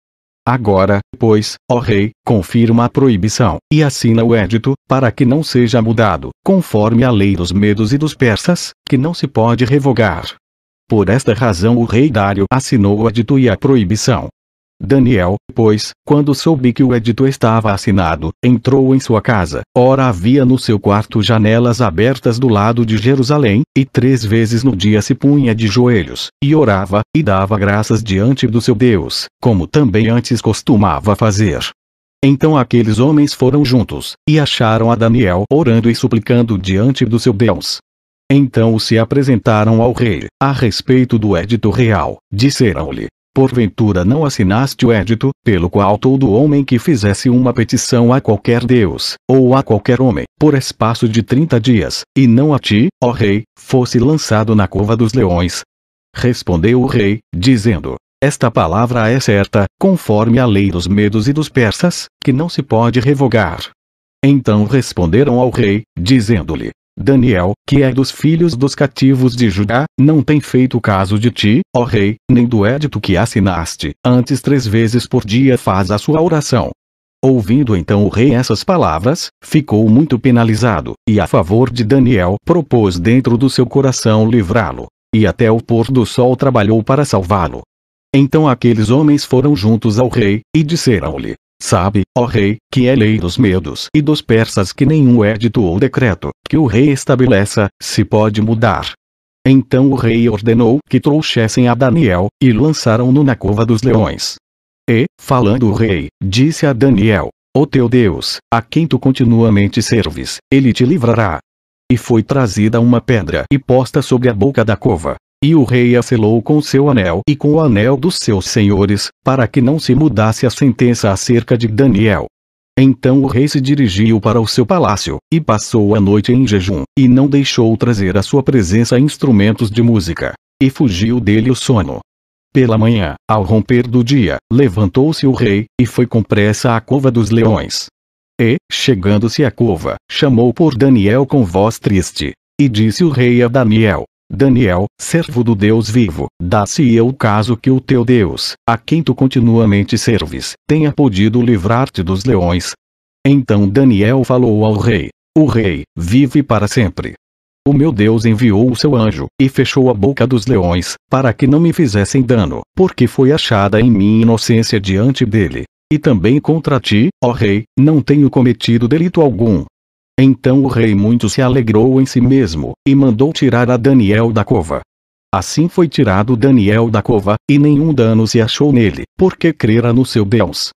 Agora, pois, ó rei, confirma a proibição, e assina o edito, para que não seja mudado, conforme a lei dos medos e dos persas, que não se pode revogar. Por esta razão o rei Dário assinou o edito e a proibição. Daniel, pois, quando soube que o edito estava assinado, entrou em sua casa. Ora havia no seu quarto janelas abertas do lado de Jerusalém, e 3 vezes no dia se punha de joelhos, e orava, e dava graças diante do seu Deus, como também antes costumava fazer. Então aqueles homens foram juntos, e acharam a Daniel orando e suplicando diante do seu Deus. Então se apresentaram ao rei, a respeito do edito real, disseram-lhe: porventura não assinaste o edito, pelo qual todo homem que fizesse uma petição a qualquer deus, ou a qualquer homem, por espaço de 30 dias, e não a ti, ó rei, fosse lançado na cova dos leões? Respondeu o rei, dizendo: esta palavra é certa, conforme a lei dos medos e dos persas, que não se pode revogar. Então responderam ao rei, dizendo-lhe: Daniel, que é dos filhos dos cativos de Judá, não tem feito caso de ti, ó rei, nem do edito que assinaste, antes 3 vezes por dia faz a sua oração. Ouvindo então o rei essas palavras, ficou muito penalizado, e a favor de Daniel propôs dentro do seu coração livrá-lo, e até o pôr do sol trabalhou para salvá-lo. Então aqueles homens foram juntos ao rei, e disseram-lhe: sabe, ó rei, que é lei dos medos e dos persas que nenhum edito ou decreto, que o rei estabeleça, se pode mudar. Então o rei ordenou que trouxessem a Daniel, e lançaram-no na cova dos leões. E, falando o rei, disse a Daniel: o teu Deus, a quem tu continuamente serves, ele te livrará. E foi trazida uma pedra e posta sobre a boca da cova. E o rei a selou com seu anel e com o anel dos seus senhores, para que não se mudasse a sentença acerca de Daniel. Então o rei se dirigiu para o seu palácio, e passou a noite em jejum, e não deixou trazer à sua presença instrumentos de música. E fugiu dele o sono. Pela manhã, ao romper do dia, levantou-se o rei, e foi com pressa à cova dos leões. E, chegando-se à cova, chamou por Daniel com voz triste. e disse o rei a Daniel: Daniel, servo do Deus vivo, dá-se o caso que o teu Deus, a quem tu continuamente serves, tenha podido livrar-te dos leões. Então Daniel falou ao rei: O rei vive para sempre. O meu Deus enviou o seu anjo, e fechou a boca dos leões, para que não me fizessem dano, porque foi achada em mim inocência diante dele. E também contra ti, ó rei, não tenho cometido delito algum. Então o rei muito se alegrou em si mesmo, e mandou tirar a Daniel da cova. Assim foi tirado Daniel da cova, e nenhum dano se achou nele, porque crera no seu Deus.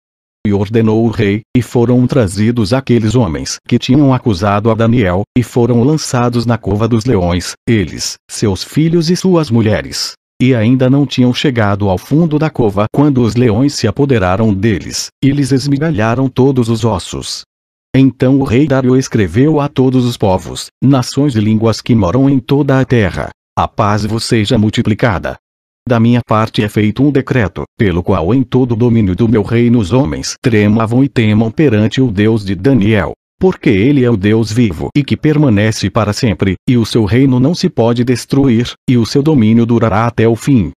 E ordenou o rei, e foram trazidos aqueles homens que tinham acusado a Daniel, e foram lançados na cova dos leões, eles, seus filhos e suas mulheres. E ainda não tinham chegado ao fundo da cova quando os leões se apoderaram deles, e lhes esmigalharam todos os ossos. Então o rei Dário escreveu a todos os povos, nações e línguas que moram em toda a terra: a paz vos seja multiplicada. Da minha parte é feito um decreto, pelo qual em todo o domínio do meu reino os homens tremavam e temam perante o Deus de Daniel, porque ele é o Deus vivo e que permanece para sempre, e o seu reino não se pode destruir, e o seu domínio durará até o fim.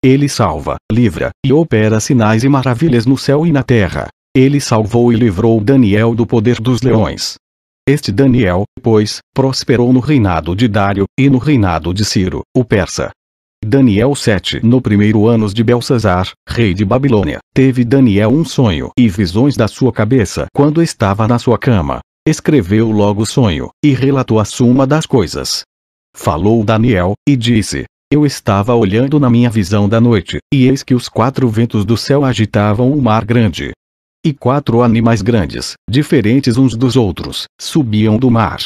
Ele salva, livra, e opera sinais e maravilhas no céu e na terra. Ele salvou e livrou Daniel do poder dos leões. Este Daniel, pois, prosperou no reinado de Dário, e no reinado de Ciro, o persa. Daniel 7. No primeiro ano de Belsazar, rei de Babilônia, teve Daniel um sonho e visões da sua cabeça quando estava na sua cama. Escreveu logo o sonho, e relatou a suma das coisas. Falou Daniel, e disse: Eu estava olhando na minha visão da noite, e eis que os 4 ventos do céu agitavam o mar grande. E 4 animais grandes, diferentes uns dos outros, subiam do mar.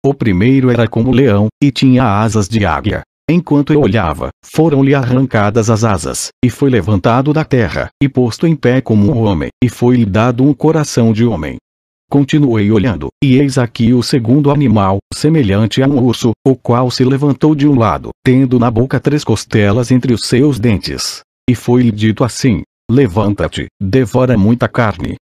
O primeiro era como leão, e tinha asas de águia. Enquanto eu olhava, foram-lhe arrancadas as asas, e foi levantado da terra, e posto em pé como um homem, e foi-lhe dado um coração de homem. Continuei olhando, e eis aqui o segundo animal, semelhante a um urso, o qual se levantou de um lado, tendo na boca 3 costelas entre os seus dentes. E foi-lhe dito assim: Levanta-te, devora muita carne.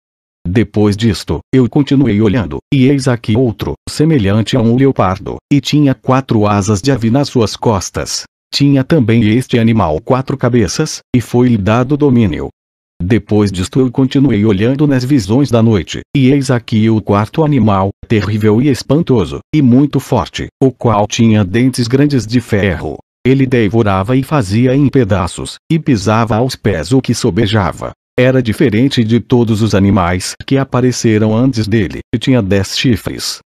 Depois disto, eu continuei olhando, e eis aqui outro, semelhante a um leopardo, e tinha 4 asas de ave nas suas costas. Tinha também este animal 4 cabeças, e foi-lhe dado domínio. Depois disto eu continuei olhando nas visões da noite, e eis aqui o 4º animal, terrível e espantoso, e muito forte, o qual tinha dentes grandes de ferro. Ele devorava e fazia em pedaços, e pisava aos pés o que sobejava. Era diferente de todos os animais que apareceram antes dele, e tinha 10 chifres.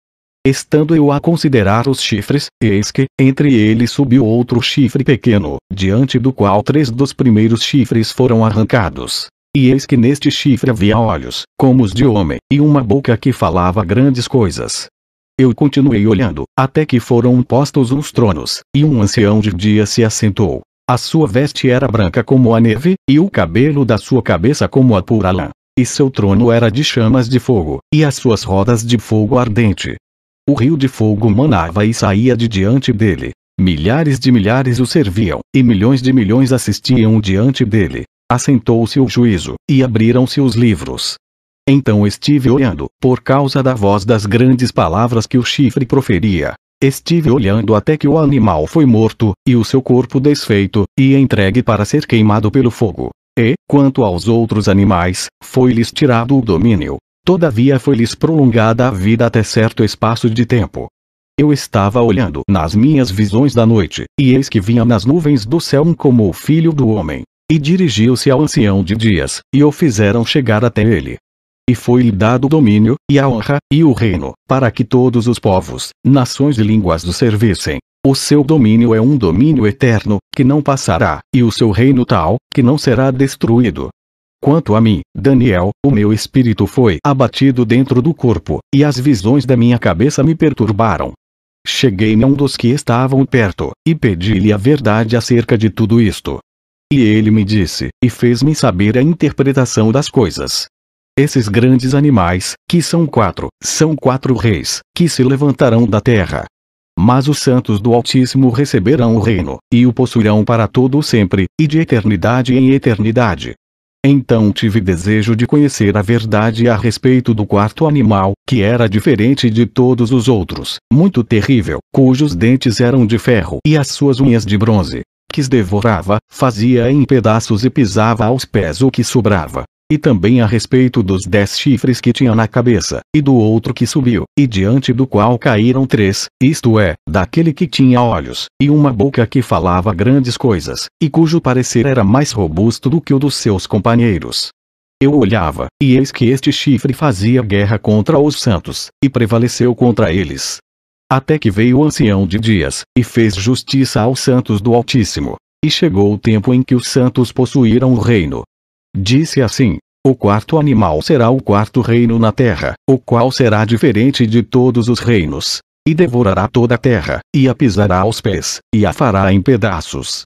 Estando eu a considerar os chifres, eis que, entre eles subiu outro chifre pequeno, diante do qual 3 dos primeiros chifres foram arrancados. E eis que neste chifre havia olhos, como os de homem, e uma boca que falava grandes coisas. Eu continuei olhando, até que foram postos uns tronos, e um ancião de dia se assentou. A sua veste era branca como a neve, e o cabelo da sua cabeça como a pura lã. E seu trono era de chamas de fogo, e as suas rodas de fogo ardente. O rio de fogo manava e saía de diante dele. Milhares de milhares o serviam, e milhões de milhões assistiam diante dele. Assentou-se o juízo, e abriram-se os livros. Então estive olhando, por causa da voz das grandes palavras que o chifre proferia. Estive olhando até que o animal foi morto, e o seu corpo desfeito, e entregue para ser queimado pelo fogo. E, quanto aos outros animais, foi-lhes tirado o domínio. Todavia foi-lhes prolongada a vida até certo espaço de tempo. Eu estava olhando nas minhas visões da noite, e eis que vinha nas nuvens do céu um como o filho do homem. E dirigiu-se ao ancião de dias, e o fizeram chegar até ele. E foi-lhe dado o domínio, e a honra, e o reino, para que todos os povos, nações e línguas o servissem. O seu domínio é um domínio eterno, que não passará, e o seu reino tal, que não será destruído. Quanto a mim, Daniel, o meu espírito foi abatido dentro do corpo, e as visões da minha cabeça me perturbaram. Cheguei-me a um dos que estavam perto, e pedi-lhe a verdade acerca de tudo isto. E ele me disse, e fez-me saber a interpretação das coisas. Esses grandes animais, que são 4 reis, que se levantarão da terra. Mas os santos do Altíssimo receberão o reino, e o possuirão para todo o sempre, e de eternidade em eternidade. Então tive desejo de conhecer a verdade a respeito do quarto animal, que era diferente de todos os outros, muito terrível, cujos dentes eram de ferro e as suas unhas de bronze, que os devorava, fazia em pedaços e pisava aos pés o que sobrava. E também a respeito dos 10 chifres que tinha na cabeça, e do outro que subiu, e diante do qual caíram 3, isto é, daquele que tinha olhos, e uma boca que falava grandes coisas, e cujo parecer era mais robusto do que o dos seus companheiros. Eu olhava, e eis que este chifre fazia guerra contra os santos, e prevaleceu contra eles. Até que veio o ancião de dias, e fez justiça aos santos do Altíssimo. E chegou o tempo em que os santos possuíram o reino. Disse assim: o quarto animal será o quarto reino na terra, o qual será diferente de todos os reinos, e devorará toda a terra, e a pisará aos pés, e a fará em pedaços.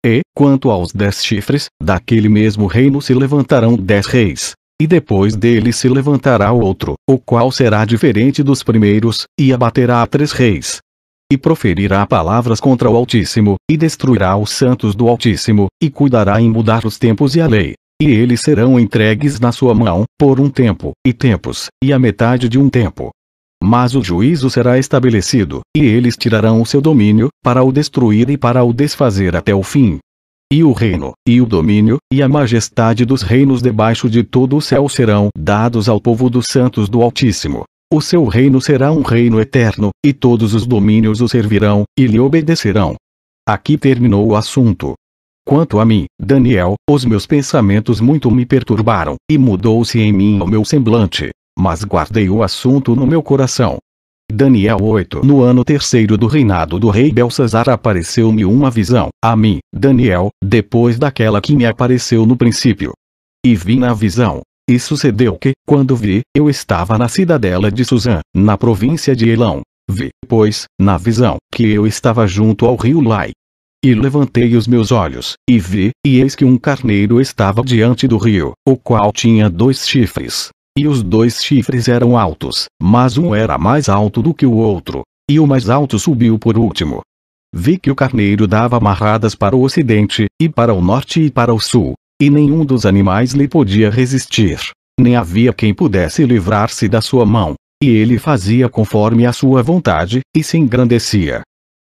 E, quanto aos 10 chifres, daquele mesmo reino se levantarão 10 reis, e depois dele se levantará outro, o qual será diferente dos primeiros, e abaterá a 3 reis. E proferirá palavras contra o Altíssimo, e destruirá os santos do Altíssimo, e cuidará em mudar os tempos e a lei. E eles serão entregues na sua mão, por um tempo, e tempos, e a metade de um tempo. Mas o juízo será estabelecido, e eles tirarão o seu domínio, para o destruir e para o desfazer até o fim. E o reino, e o domínio, e a majestade dos reinos debaixo de todo o céu serão dados ao povo dos santos do Altíssimo. O seu reino será um reino eterno, e todos os domínios o servirão, e lhe obedecerão. Aqui terminou o assunto. Quanto a mim, Daniel, os meus pensamentos muito me perturbaram, e mudou-se em mim o meu semblante, mas guardei o assunto no meu coração. Daniel 8. No ano terceiro do reinado do rei Belsazar apareceu-me uma visão, a mim, Daniel, depois daquela que me apareceu no princípio. E vi na visão. E sucedeu que, quando vi, eu estava na cidadela de Susã, na província de Elão. Vi, pois, na visão, que eu estava junto ao rio Lai. E levantei os meus olhos, e vi, e eis que um carneiro estava diante do rio, o qual tinha 2 chifres. E os 2 chifres eram altos, mas um era mais alto do que o outro, e o mais alto subiu por último. Vi que o carneiro dava amarradas para o ocidente, e para o norte e para o sul, e nenhum dos animais lhe podia resistir, nem havia quem pudesse livrar-se da sua mão, e ele fazia conforme a sua vontade, e se engrandecia.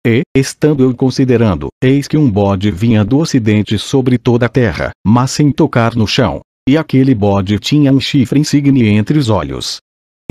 E, estando eu considerando, eis que um bode vinha do ocidente sobre toda a terra, mas sem tocar no chão, e aquele bode tinha um chifre insigne entre os olhos.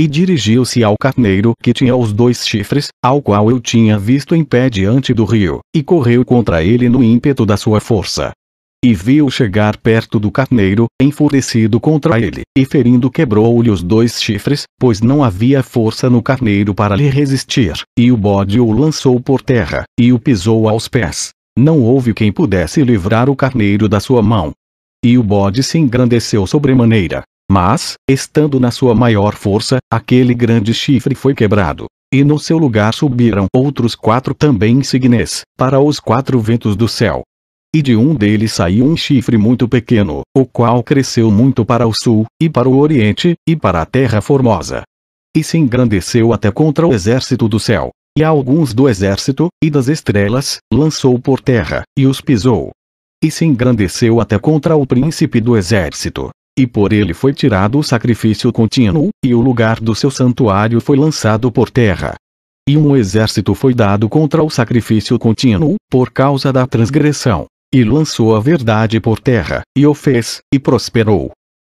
E dirigiu-se ao carneiro que tinha os 2 chifres, ao qual eu tinha visto em pé diante do rio, e correu contra ele no ímpeto da sua força. E viu chegar perto do carneiro, enfurecido contra ele, e ferindo quebrou-lhe os 2 chifres, pois não havia força no carneiro para lhe resistir, e o bode o lançou por terra, e o pisou aos pés. Não houve quem pudesse livrar o carneiro da sua mão. E o bode se engrandeceu sobremaneira. Mas, estando na sua maior força, aquele grande chifre foi quebrado. E no seu lugar subiram outros 4 também insignes, para os 4 ventos do céu. E de um deles saiu um chifre muito pequeno, o qual cresceu muito para o sul, e para o oriente, e para a terra formosa. E se engrandeceu até contra o exército do céu, e alguns do exército, e das estrelas, lançou por terra, e os pisou. E se engrandeceu até contra o príncipe do exército, e por ele foi tirado o sacrifício contínuo, e o lugar do seu santuário foi lançado por terra. E um exército foi dado contra o sacrifício contínuo, por causa da transgressão. E lançou a verdade por terra, e o fez, e prosperou.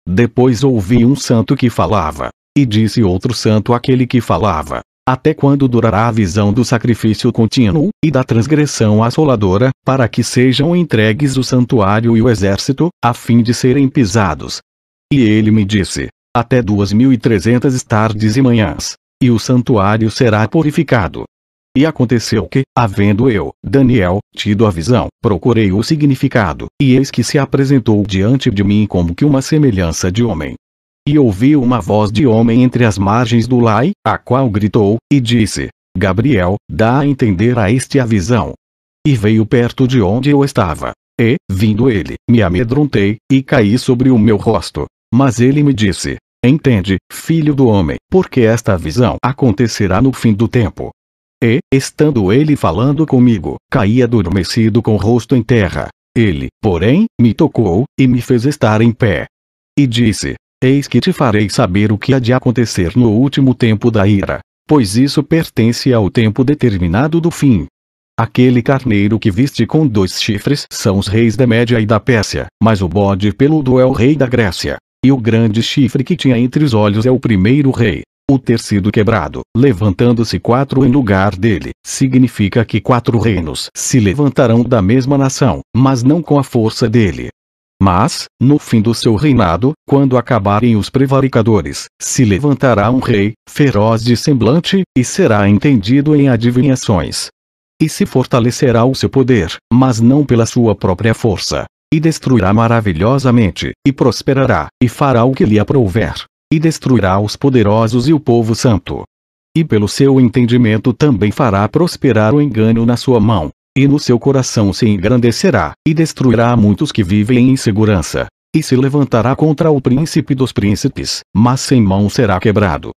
Depois ouvi um santo que falava, e disse outro santo àquele que falava: até quando durará a visão do sacrifício contínuo, e da transgressão assoladora, para que sejam entregues o santuário e o exército, a fim de serem pisados? E ele me disse: até 2300 tardes e manhãs, e o santuário será purificado. E aconteceu que, havendo eu, Daniel, tido a visão, procurei o significado, e eis que se apresentou diante de mim como que uma semelhança de homem. E ouvi uma voz de homem entre as margens do Lai, a qual gritou, e disse: Gabriel, dá a entender a este a visão. E veio perto de onde eu estava. E, vindo ele, me amedrontei, e caí sobre o meu rosto. Mas ele me disse: entende, filho do homem, porque esta visão acontecerá no fim do tempo. E, estando ele falando comigo, caí adormecido com o rosto em terra. Ele, porém, me tocou, e me fez estar em pé. E disse: Eis que te farei saber o que há de acontecer no último tempo da ira, pois isso pertence ao tempo determinado do fim. Aquele carneiro que viste com 2 chifres são os reis da Média e da Pérsia, mas o bode peludo é o rei da Grécia. E o grande chifre que tinha entre os olhos é o primeiro rei. O ter sido quebrado, levantando-se 4 em lugar dele, significa que 4 reinos se levantarão da mesma nação, mas não com a força dele. Mas, no fim do seu reinado, quando acabarem os prevaricadores, se levantará um rei, feroz de semblante, e será entendido em adivinhações. E se fortalecerá o seu poder, mas não pela sua própria força. E destruirá maravilhosamente, e prosperará, e fará o que lhe aprouver. E destruirá os poderosos e o povo santo. E pelo seu entendimento também fará prosperar o engano na sua mão. E no seu coração se engrandecerá, e destruirá muitos que vivem em insegurança. E se levantará contra o príncipe dos príncipes, mas sem mão será quebrado.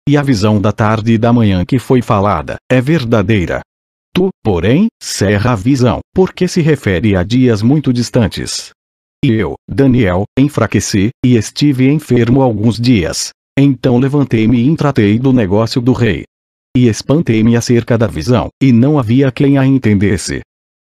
E a visão da tarde e da manhã que foi falada, é verdadeira. Tu, porém, cerra a visão, porque se refere a dias muito distantes. E eu, Daniel, enfraqueci, e estive enfermo alguns dias. Então levantei-me e tratei do negócio do rei. E espantei-me acerca da visão, e não havia quem a entendesse.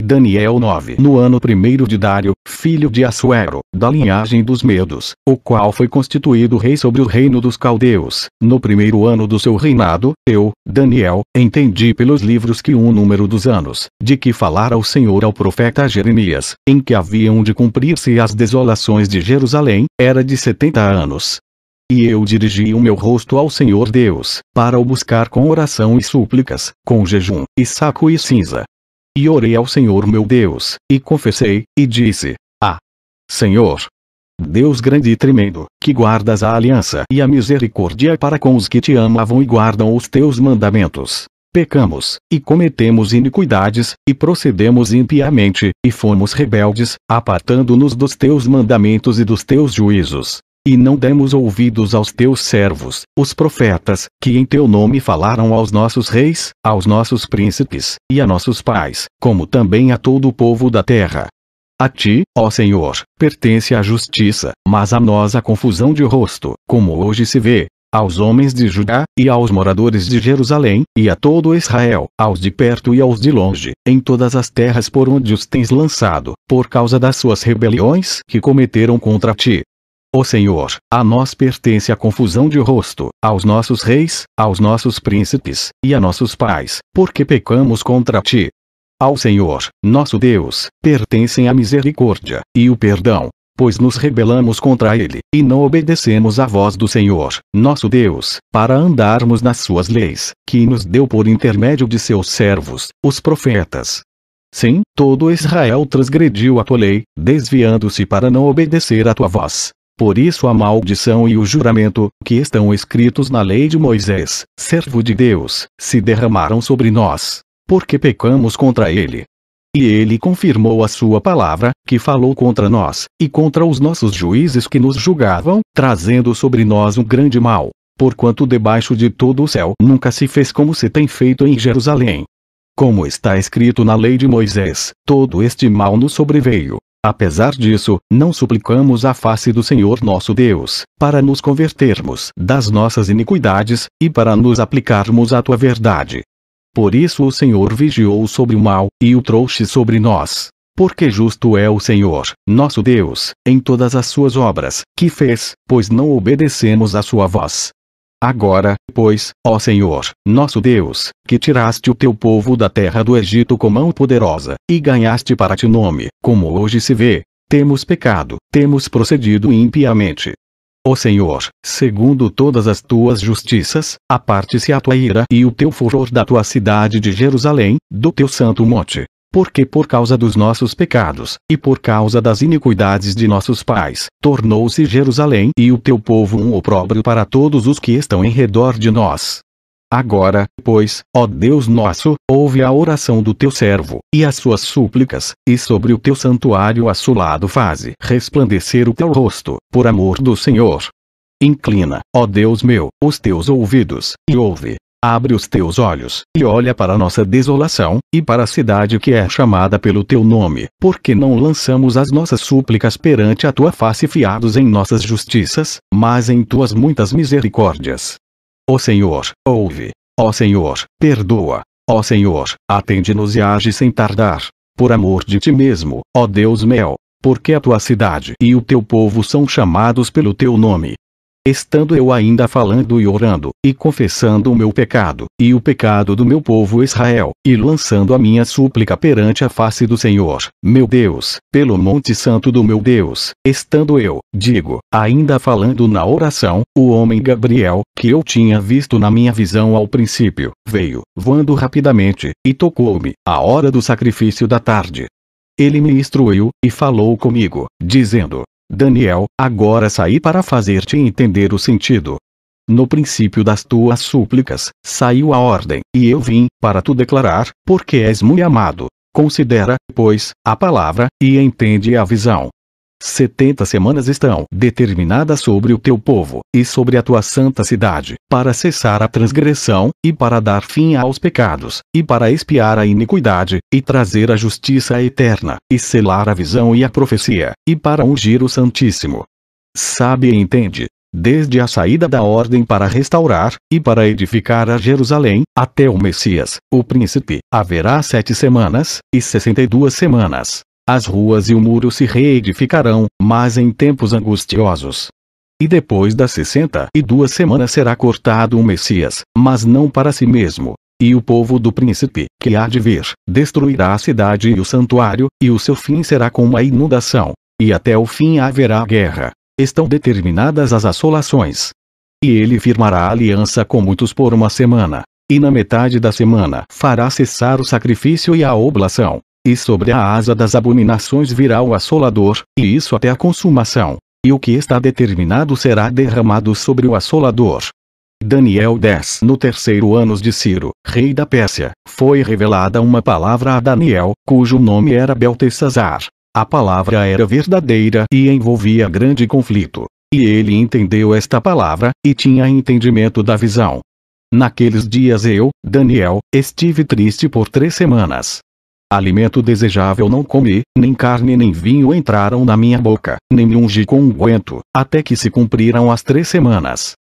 Daniel 9. No ano 1º de Dário, filho de Assuero, da linhagem dos Medos, o qual foi constituído rei sobre o reino dos caldeus, no 1º ano do seu reinado, eu, Daniel, entendi pelos livros que o número dos anos, de que falara o Senhor ao profeta Jeremias, em que haviam de cumprir-se as desolações de Jerusalém, era de 70 anos. E eu dirigi o meu rosto ao Senhor Deus, para o buscar com oração e súplicas, com jejum, e saco e cinza. E orei ao Senhor meu Deus, e confessei, e disse: Senhor, Deus grande e tremendo, que guardas a aliança e a misericórdia para com os que te amavam e guardam os teus mandamentos. Pecamos, e cometemos iniquidades, e procedemos impiamente, e fomos rebeldes, apartando-nos dos teus mandamentos e dos teus juízos. E não demos ouvidos aos teus servos, os profetas, que em teu nome falaram aos nossos reis, aos nossos príncipes, e a nossos pais, como também a todo o povo da terra. A ti, ó Senhor, pertence a justiça, mas a nós a confusão de rosto, como hoje se vê, aos homens de Judá, e aos moradores de Jerusalém, e a todo Israel, aos de perto e aos de longe, em todas as terras por onde os tens lançado, por causa das suas rebeliões que cometeram contra ti. Ó Senhor, a nós pertence a confusão de rosto, aos nossos reis, aos nossos príncipes, e a nossos pais, porque pecamos contra ti. Ao Senhor, nosso Deus, pertencem a misericórdia, e o perdão, pois nos rebelamos contra ele, e não obedecemos à voz do Senhor, nosso Deus, para andarmos nas suas leis, que nos deu por intermédio de seus servos, os profetas. Sim, todo Israel transgrediu a tua lei, desviando-se para não obedecer à tua voz. Por isso a maldição e o juramento, que estão escritos na lei de Moisés, servo de Deus, se derramaram sobre nós, porque pecamos contra ele. E ele confirmou a sua palavra, que falou contra nós, e contra os nossos juízes que nos julgavam, trazendo sobre nós um grande mal, porquanto debaixo de todo o céu nunca se fez como se tem feito em Jerusalém. Como está escrito na lei de Moisés, todo este mal nos sobreveio. Apesar disso, não suplicamos a face do Senhor nosso Deus, para nos convertermos das nossas iniquidades, e para nos aplicarmos à tua verdade. Por isso o Senhor vigiou sobre o mal, e o trouxe sobre nós. Porque justo é o Senhor, nosso Deus, em todas as suas obras, que fez, pois não obedecemos à sua voz. Agora, pois, ó Senhor, nosso Deus, que tiraste o teu povo da terra do Egito com mão poderosa, e ganhaste para ti nome, como hoje se vê, temos pecado, temos procedido impiamente. Ó Senhor, segundo todas as tuas justiças, aparte-se a tua ira e o teu furor da tua cidade de Jerusalém, do teu santo monte. Porque por causa dos nossos pecados, e por causa das iniquidades de nossos pais, tornou-se Jerusalém e o teu povo um opróbrio para todos os que estão em redor de nós. Agora, pois, ó Deus nosso, ouve a oração do teu servo, e as suas súplicas, e sobre o teu santuário assolado faze resplandecer o teu rosto, por amor do Senhor. Inclina, ó Deus meu, os teus ouvidos, e ouve. abre os teus olhos, e olha para nossa desolação, e para a cidade que é chamada pelo teu nome, porque não lançamos as nossas súplicas perante a tua face fiados em nossas justiças, mas em tuas muitas misericórdias. Ó Senhor, ouve. Ó Senhor, perdoa. Ó Senhor, atende-nos e age sem tardar. Por amor de ti mesmo, ó Deus meu, porque a tua cidade e o teu povo são chamados pelo teu nome. Estando eu ainda falando e orando, e confessando o meu pecado, e o pecado do meu povo Israel, e lançando a minha súplica perante a face do Senhor, meu Deus, pelo monte santo do meu Deus, estando eu, digo, ainda falando na oração, o homem Gabriel, que eu tinha visto na minha visão ao princípio, veio, voando rapidamente, e tocou-me, à hora do sacrifício da tarde. Ele me instruiu, e falou comigo, dizendo: Daniel, agora saí para fazer-te entender o sentido. No princípio das tuas súplicas, saiu a ordem, e eu vim, para tu declarar, porque és muito amado. Considera, pois, a palavra, e entende a visão. 70 semanas estão determinadas sobre o teu povo, e sobre a tua santa cidade, para cessar a transgressão, e para dar fim aos pecados, e para expiar a iniquidade, e trazer a justiça eterna, e selar a visão e a profecia, e para ungir o Santíssimo. Sabe e entende. Desde a saída da ordem para restaurar, e para edificar a Jerusalém, até o Messias, o príncipe, haverá 7 semanas, e 62 semanas. As ruas e o muro se reedificarão, mas em tempos angustiosos. E depois das 62 semanas será cortado o Messias, mas não para si mesmo. E o povo do príncipe, que há de vir, destruirá a cidade e o santuário, e o seu fim será como a inundação. E até o fim haverá guerra. Estão determinadas as assolações. E ele firmará aliança com muitos por 1 semana. E na metade da semana fará cessar o sacrifício e a oblação. E sobre a asa das abominações virá o assolador, e isso até a consumação. E o que está determinado será derramado sobre o assolador. Daniel 10. No 3º ano de Ciro, rei da Pérsia, foi revelada uma palavra a Daniel, cujo nome era Beltesazar. A palavra era verdadeira e envolvia grande conflito. E ele entendeu esta palavra, e tinha entendimento da visão. Naqueles dias eu, Daniel, estive triste por 3 semanas. Alimento desejável não comi, nem carne nem vinho entraram na minha boca, nem me ungi com unguento, até que se cumpriram as 3 semanas.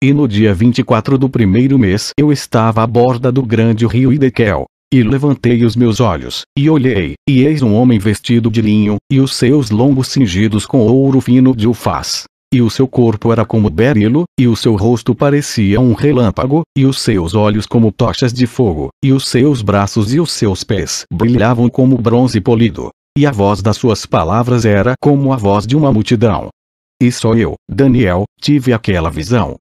E no dia 24 do 1º mês eu estava à borda do grande rio Idequel. E levantei os meus olhos, e olhei, e eis um homem vestido de linho, e os seus lombos cingidos com ouro fino de Ufaz. E o seu corpo era como berilo, e o seu rosto parecia um relâmpago, e os seus olhos como tochas de fogo, e os seus braços e os seus pés brilhavam como bronze polido. E a voz das suas palavras era como a voz de uma multidão. E só eu, Daniel, tive aquela visão.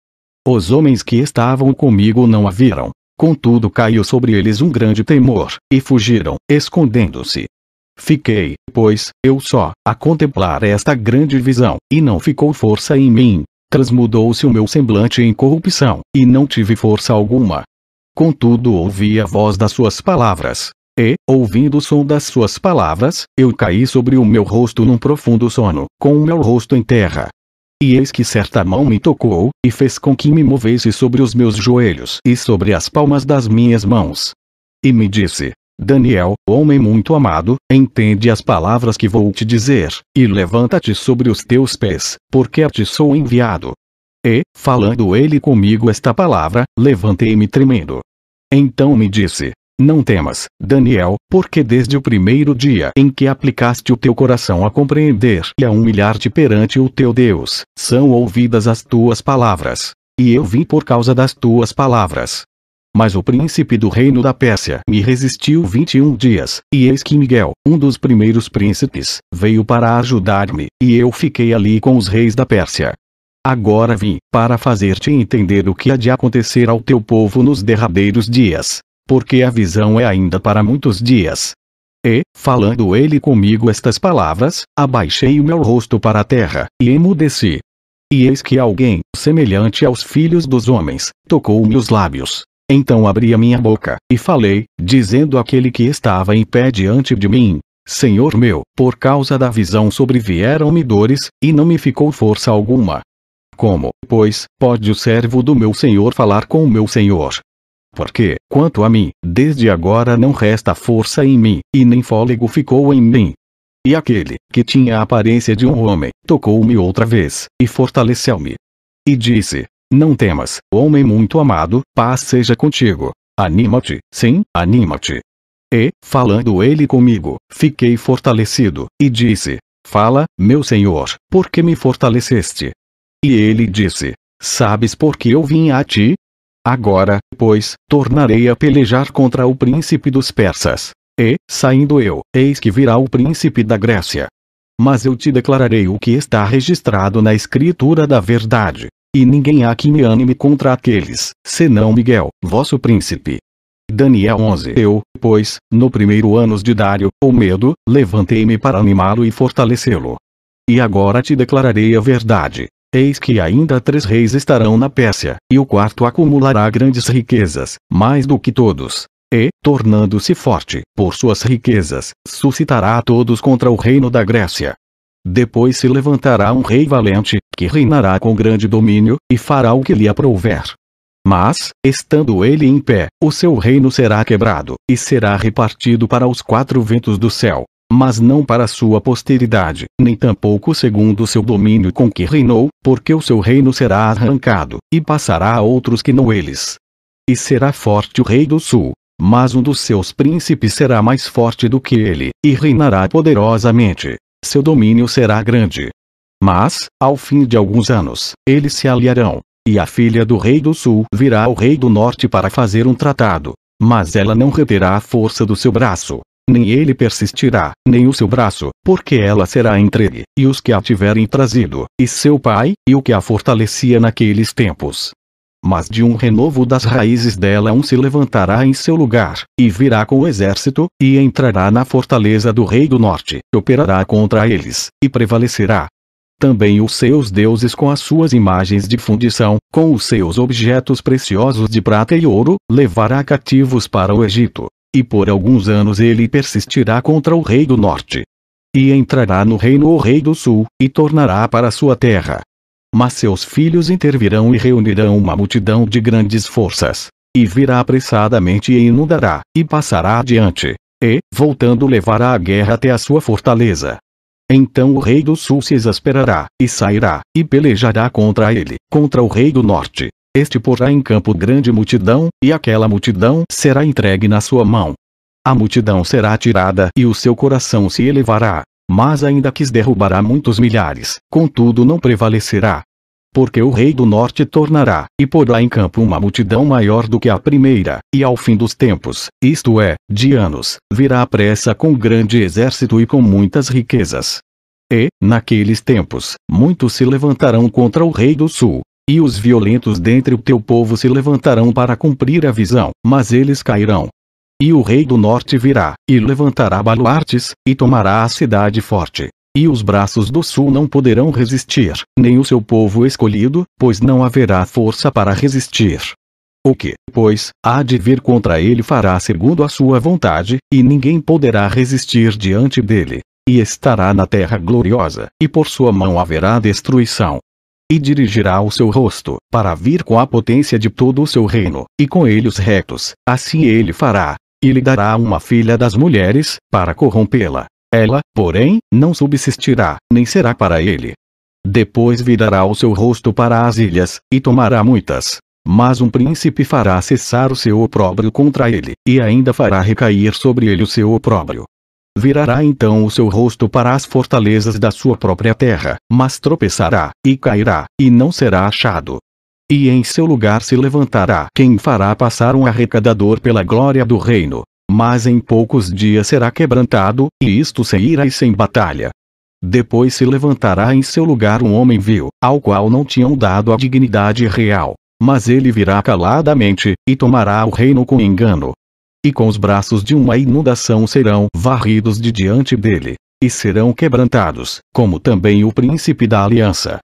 Os homens que estavam comigo não a viram. Contudo caiu sobre eles um grande temor, e fugiram, escondendo-se. Fiquei, pois, eu só, a contemplar esta grande visão, e não ficou força em mim. Transmudou-se o meu semblante em corrupção, e não tive força alguma. Contudo ouvi a voz das suas palavras. E, ouvindo o som das suas palavras, eu caí sobre o meu rosto num profundo sono, com o meu rosto em terra. E eis que certa mão me tocou, e fez com que me movesse sobre os meus joelhos e sobre as palmas das minhas mãos. E me disse: Daniel, homem muito amado, entende as palavras que vou te dizer, e levanta-te sobre os teus pés, porque a ti sou enviado. E, falando ele comigo esta palavra, levantei-me tremendo. Então me disse: Não temas, Daniel, porque desde o primeiro dia em que aplicaste o teu coração a compreender e a humilhar-te perante o teu Deus, são ouvidas as tuas palavras. E eu vim por causa das tuas palavras. Mas o príncipe do reino da Pérsia me resistiu 21 dias, e eis que Miguel, um dos primeiros príncipes, veio para ajudar-me, e eu fiquei ali com os reis da Pérsia. Agora vim, para fazer-te entender o que há de acontecer ao teu povo nos derradeiros dias. Porque a visão é ainda para muitos dias. E, falando ele comigo estas palavras, abaixei o meu rosto para a terra, e emudeci. E eis que alguém, semelhante aos filhos dos homens, tocou-me os lábios. Então abri a minha boca, e falei, dizendo àquele que estava em pé diante de mim: Senhor meu, por causa da visão sobrevieram-me dores, e não me ficou força alguma. Como, pois, pode o servo do meu senhor falar com o meu senhor? Porque, quanto a mim, desde agora não resta força em mim, e nem fôlego ficou em mim. E aquele, que tinha a aparência de um homem, tocou-me outra vez, e fortaleceu-me. E disse: Não temas, homem muito amado, paz seja contigo. Anima-te, sim, anima-te. E, falando ele comigo, fiquei fortalecido, e disse: Fala, meu senhor, por que me fortaleceste? E ele disse: Sabes por que eu vim a ti? Agora, pois, tornarei a pelejar contra o príncipe dos persas. E, saindo eu, eis que virá o príncipe da Grécia. Mas eu te declararei o que está registrado na escritura da verdade. E ninguém há que me anime contra aqueles, senão Miguel, vosso príncipe. Daniel 11. Eu, pois, no primeiro ano de Dário, o medo, levantei-me para animá-lo e fortalecê-lo. E agora te declararei a verdade. Eis que ainda 3 reis estarão na Pérsia, e o quarto acumulará grandes riquezas, mais do que todos. E, tornando-se forte, por suas riquezas, suscitará a todos contra o reino da Grécia. Depois se levantará um rei valente, que reinará com grande domínio, e fará o que lhe aprouver. Mas, estando ele em pé, o seu reino será quebrado, e será repartido para os 4 ventos do céu. Mas não para sua posteridade, nem tampouco segundo o seu domínio com que reinou, porque o seu reino será arrancado, e passará a outros que não eles. E será forte o rei do sul, mas um dos seus príncipes será mais forte do que ele, e reinará poderosamente. Seu domínio será grande. Mas, ao fim de alguns anos, eles se aliarão, e a filha do rei do sul virá ao rei do norte para fazer um tratado. Mas ela não reterá a força do seu braço. Nem ele persistirá, nem o seu braço, porque ela será entregue, e os que a tiverem trazido, e seu pai, e o que a fortalecia naqueles tempos. Mas de um renovo das raízes dela um se levantará em seu lugar, e virá com o exército, e entrará na fortaleza do rei do norte, e operará contra eles, e prevalecerá. Também os seus deuses com as suas imagens de fundição, com os seus objetos preciosos de prata e ouro, levará cativos para o Egito. E por alguns anos ele persistirá contra o rei do norte. E entrará no reino o rei do sul, e tornará para sua terra. Mas seus filhos intervirão e reunirão uma multidão de grandes forças. E virá apressadamente e inundará, e passará adiante. E, voltando levará a guerra até a sua fortaleza. Então o rei do sul se exasperará, e sairá, e pelejará contra ele, contra o rei do norte. Este porá em campo grande multidão, e aquela multidão será entregue na sua mão. A multidão será tirada e o seu coração se elevará, mas ainda que derrubará muitos milhares, contudo não prevalecerá. Porque o rei do norte tornará, e porá em campo uma multidão maior do que a primeira, e ao fim dos tempos, isto é, de anos, virá à pressa com grande exército e com muitas riquezas. E, naqueles tempos, muitos se levantarão contra o rei do sul. E os violentos dentre o teu povo se levantarão para cumprir a visão, mas eles cairão. E o rei do norte virá, e levantará baluartes, e tomará a cidade forte. E os braços do sul não poderão resistir, nem o seu povo escolhido, pois não haverá força para resistir. O que, pois, há de vir contra ele fará segundo a sua vontade, e ninguém poderá resistir diante dele. E estará na terra gloriosa, e por sua mão haverá destruição. E dirigirá o seu rosto, para vir com a potência de todo o seu reino, e com ele os retos, assim ele fará. E lhe dará uma filha das mulheres, para corrompê-la. Ela, porém, não subsistirá, nem será para ele. Depois virará o seu rosto para as ilhas, e tomará muitas. Mas um príncipe fará cessar o seu opróbrio contra ele, e ainda fará recair sobre ele o seu opróbrio. Virará então o seu rosto para as fortalezas da sua própria terra, mas tropeçará, e cairá, e não será achado. E em seu lugar se levantará quem fará passar um arrecadador pela glória do reino. Mas em poucos dias será quebrantado, e isto sem ira e sem batalha. Depois se levantará em seu lugar um homem vil, ao qual não tinham dado a dignidade real. Mas ele virá caladamente, e tomará o reino com engano. E com os braços de uma inundação serão varridos de diante dele, e serão quebrantados, como também o príncipe da aliança.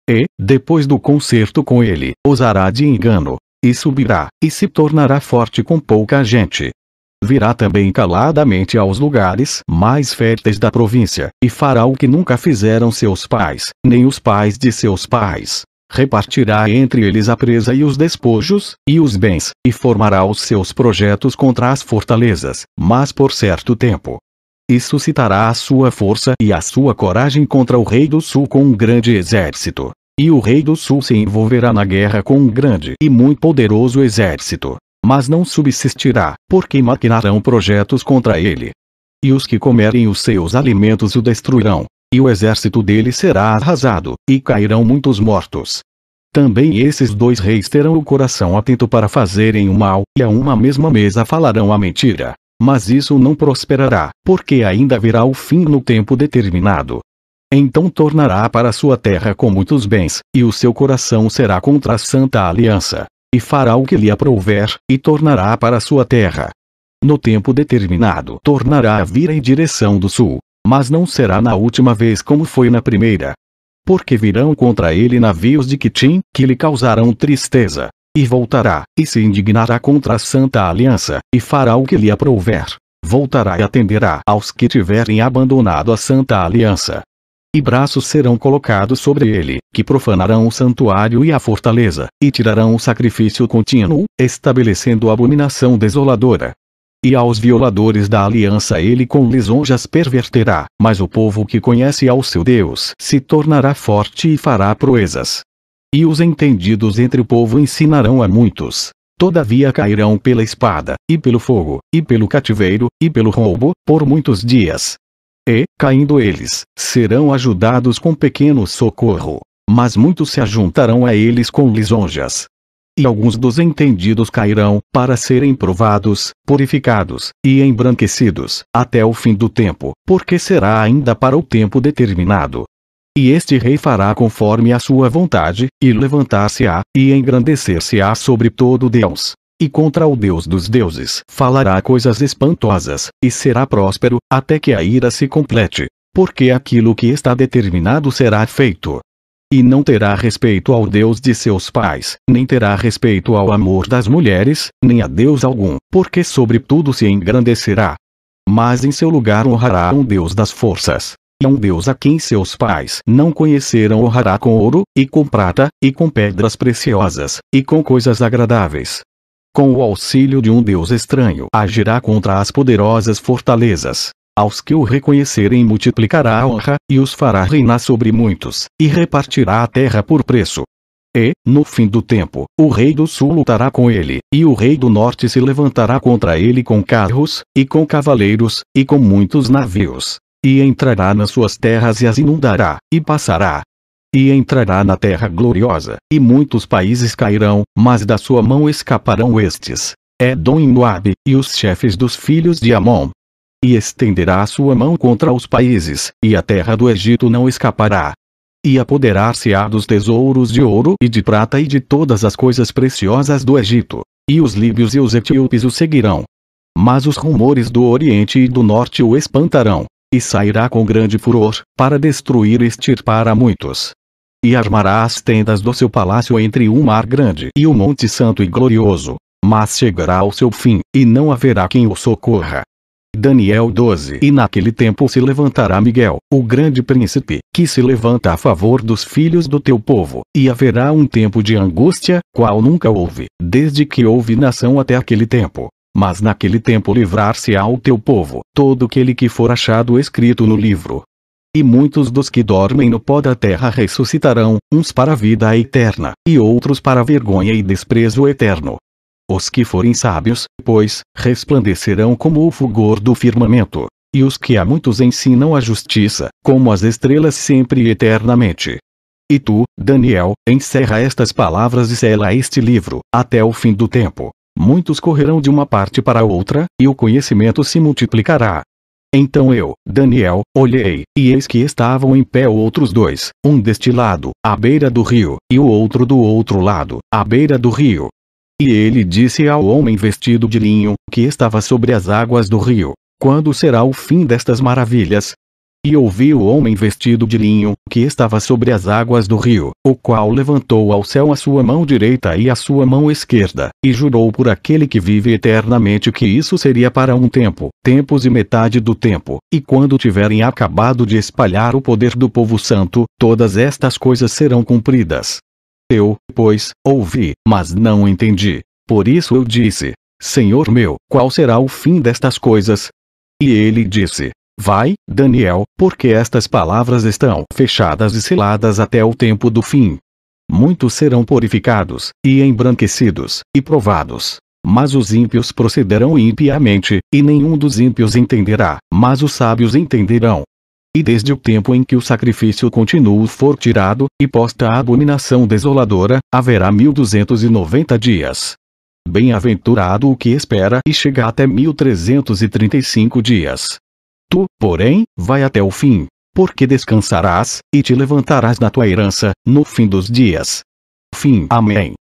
E, depois do concerto com ele, usará de engano, e subirá, e se tornará forte com pouca gente. Virá também caladamente aos lugares mais férteis da província, e fará o que nunca fizeram seus pais, nem os pais de seus pais. repartirá entre eles a presa e os despojos, e os bens, e formará os seus projetos contra as fortalezas, mas por certo tempo. E suscitará a sua força e a sua coragem contra o rei do sul com um grande exército. E o rei do sul se envolverá na guerra com um grande e muito poderoso exército. Mas não subsistirá, porque maquinarão projetos contra ele. E os que comerem os seus alimentos o destruirão. E o exército dele será arrasado, e cairão muitos mortos. Também esses dois reis terão o coração atento para fazerem o mal, e a uma mesma mesa falarão a mentira. Mas isso não prosperará, porque ainda virá o fim no tempo determinado. Então tornará para sua terra com muitos bens, e o seu coração será contra a santa aliança. E fará o que lhe aprouver, e tornará para sua terra. No tempo determinado tornará a vir em direção do sul, mas não será na última vez como foi na primeira. Porque virão contra ele navios de Quitim, que lhe causarão tristeza. E voltará, e se indignará contra a santa aliança, e fará o que lhe aprouver. Voltará e atenderá aos que tiverem abandonado a santa aliança. E braços serão colocados sobre ele, que profanarão o santuário e a fortaleza, e tirarão o sacrifício contínuo, estabelecendo abominação desoladora. E aos violadores da aliança ele com lisonjas perverterá, mas o povo que conhece ao seu Deus se tornará forte e fará proezas. E os entendidos entre o povo ensinarão a muitos. Todavia cairão pela espada, e pelo fogo, e pelo cativeiro, e pelo roubo, por muitos dias. E, caindo eles, serão ajudados com pequeno socorro. Mas muitos se ajuntarão a eles com lisonjas. E alguns dos entendidos cairão, para serem provados, purificados, e embranquecidos, até o fim do tempo, porque será ainda para o tempo determinado. E este rei fará conforme a sua vontade, e levantar-se-á, e engrandecer-se-á sobre todo Deus. E contra o Deus dos deuses falará coisas espantosas, e será próspero, até que a ira se complete. Porque aquilo que está determinado será feito. E não terá respeito ao Deus de seus pais, nem terá respeito ao amor das mulheres, nem a Deus algum, porque sobre tudo se engrandecerá. Mas em seu lugar honrará um Deus das forças. E um Deus a quem seus pais não conheceram honrará com ouro, e com prata, e com pedras preciosas, e com coisas agradáveis. Com o auxílio de um Deus estranho agirá contra as poderosas fortalezas. Aos que o reconhecerem multiplicará a honra, e os fará reinar sobre muitos, e repartirá a terra por preço. E, no fim do tempo, o rei do sul lutará com ele, e o rei do norte se levantará contra ele com carros, e com cavaleiros, e com muitos navios. E entrará nas suas terras e as inundará, e passará. E entrará na terra gloriosa, e muitos países cairão, mas da sua mão escaparão estes: Edom e Moabe, e os chefes dos filhos de Amon. E estenderá a sua mão contra os países, e a terra do Egito não escapará. E apoderar-se-á dos tesouros de ouro e de prata e de todas as coisas preciosas do Egito. E os líbios e os etíopes o seguirão. Mas os rumores do Oriente e do Norte o espantarão. E sairá com grande furor, para destruir e extirpar a muitos. E armará as tendas do seu palácio entre o mar grande e o monte santo e glorioso. Mas chegará ao seu fim, e não haverá quem o socorra. Daniel 12. E naquele tempo se levantará Miguel, o grande príncipe, que se levanta a favor dos filhos do teu povo, e haverá um tempo de angústia, qual nunca houve, desde que houve nação até aquele tempo. Mas naquele tempo livrar-se-á o teu povo, todo aquele que for achado escrito no livro. E muitos dos que dormem no pó da terra ressuscitarão, uns para a vida eterna, e outros para a vergonha e desprezo eterno. Os que forem sábios, pois, resplandecerão como o fulgor do firmamento, e os que a muitos ensinam a justiça, como as estrelas sempre e eternamente. E tu, Daniel, encerra estas palavras e sela este livro, até o fim do tempo. Muitos correrão de uma parte para outra, e o conhecimento se multiplicará. Então eu, Daniel, olhei, e eis que estavam em pé outros dois, um deste lado, à beira do rio, e o outro do outro lado, à beira do rio. E ele disse ao homem vestido de linho, que estava sobre as águas do rio: Quando será o fim destas maravilhas? E ouvi o homem vestido de linho, que estava sobre as águas do rio, o qual levantou ao céu a sua mão direita e a sua mão esquerda, e jurou por aquele que vive eternamente que isso seria para um tempo, tempos e metade do tempo, e quando tiverem acabado de espalhar o poder do povo santo, todas estas coisas serão cumpridas. Eu, pois, ouvi, mas não entendi. Por isso eu disse: Senhor meu, qual será o fim destas coisas? E ele disse: Vai, Daniel, porque estas palavras estão fechadas e seladas até o tempo do fim. Muitos serão purificados, e embranquecidos, e provados. Mas os ímpios procederão impiamente, e nenhum dos ímpios entenderá, mas os sábios entenderão. E desde o tempo em que o sacrifício continuo for tirado, e posta a abominação desoladora, haverá 1290 dias. Bem-aventurado o que espera e chega até 1335 dias. Tu, porém, vai até o fim, porque descansarás, e te levantarás na tua herança, no fim dos dias. Fim. Amém.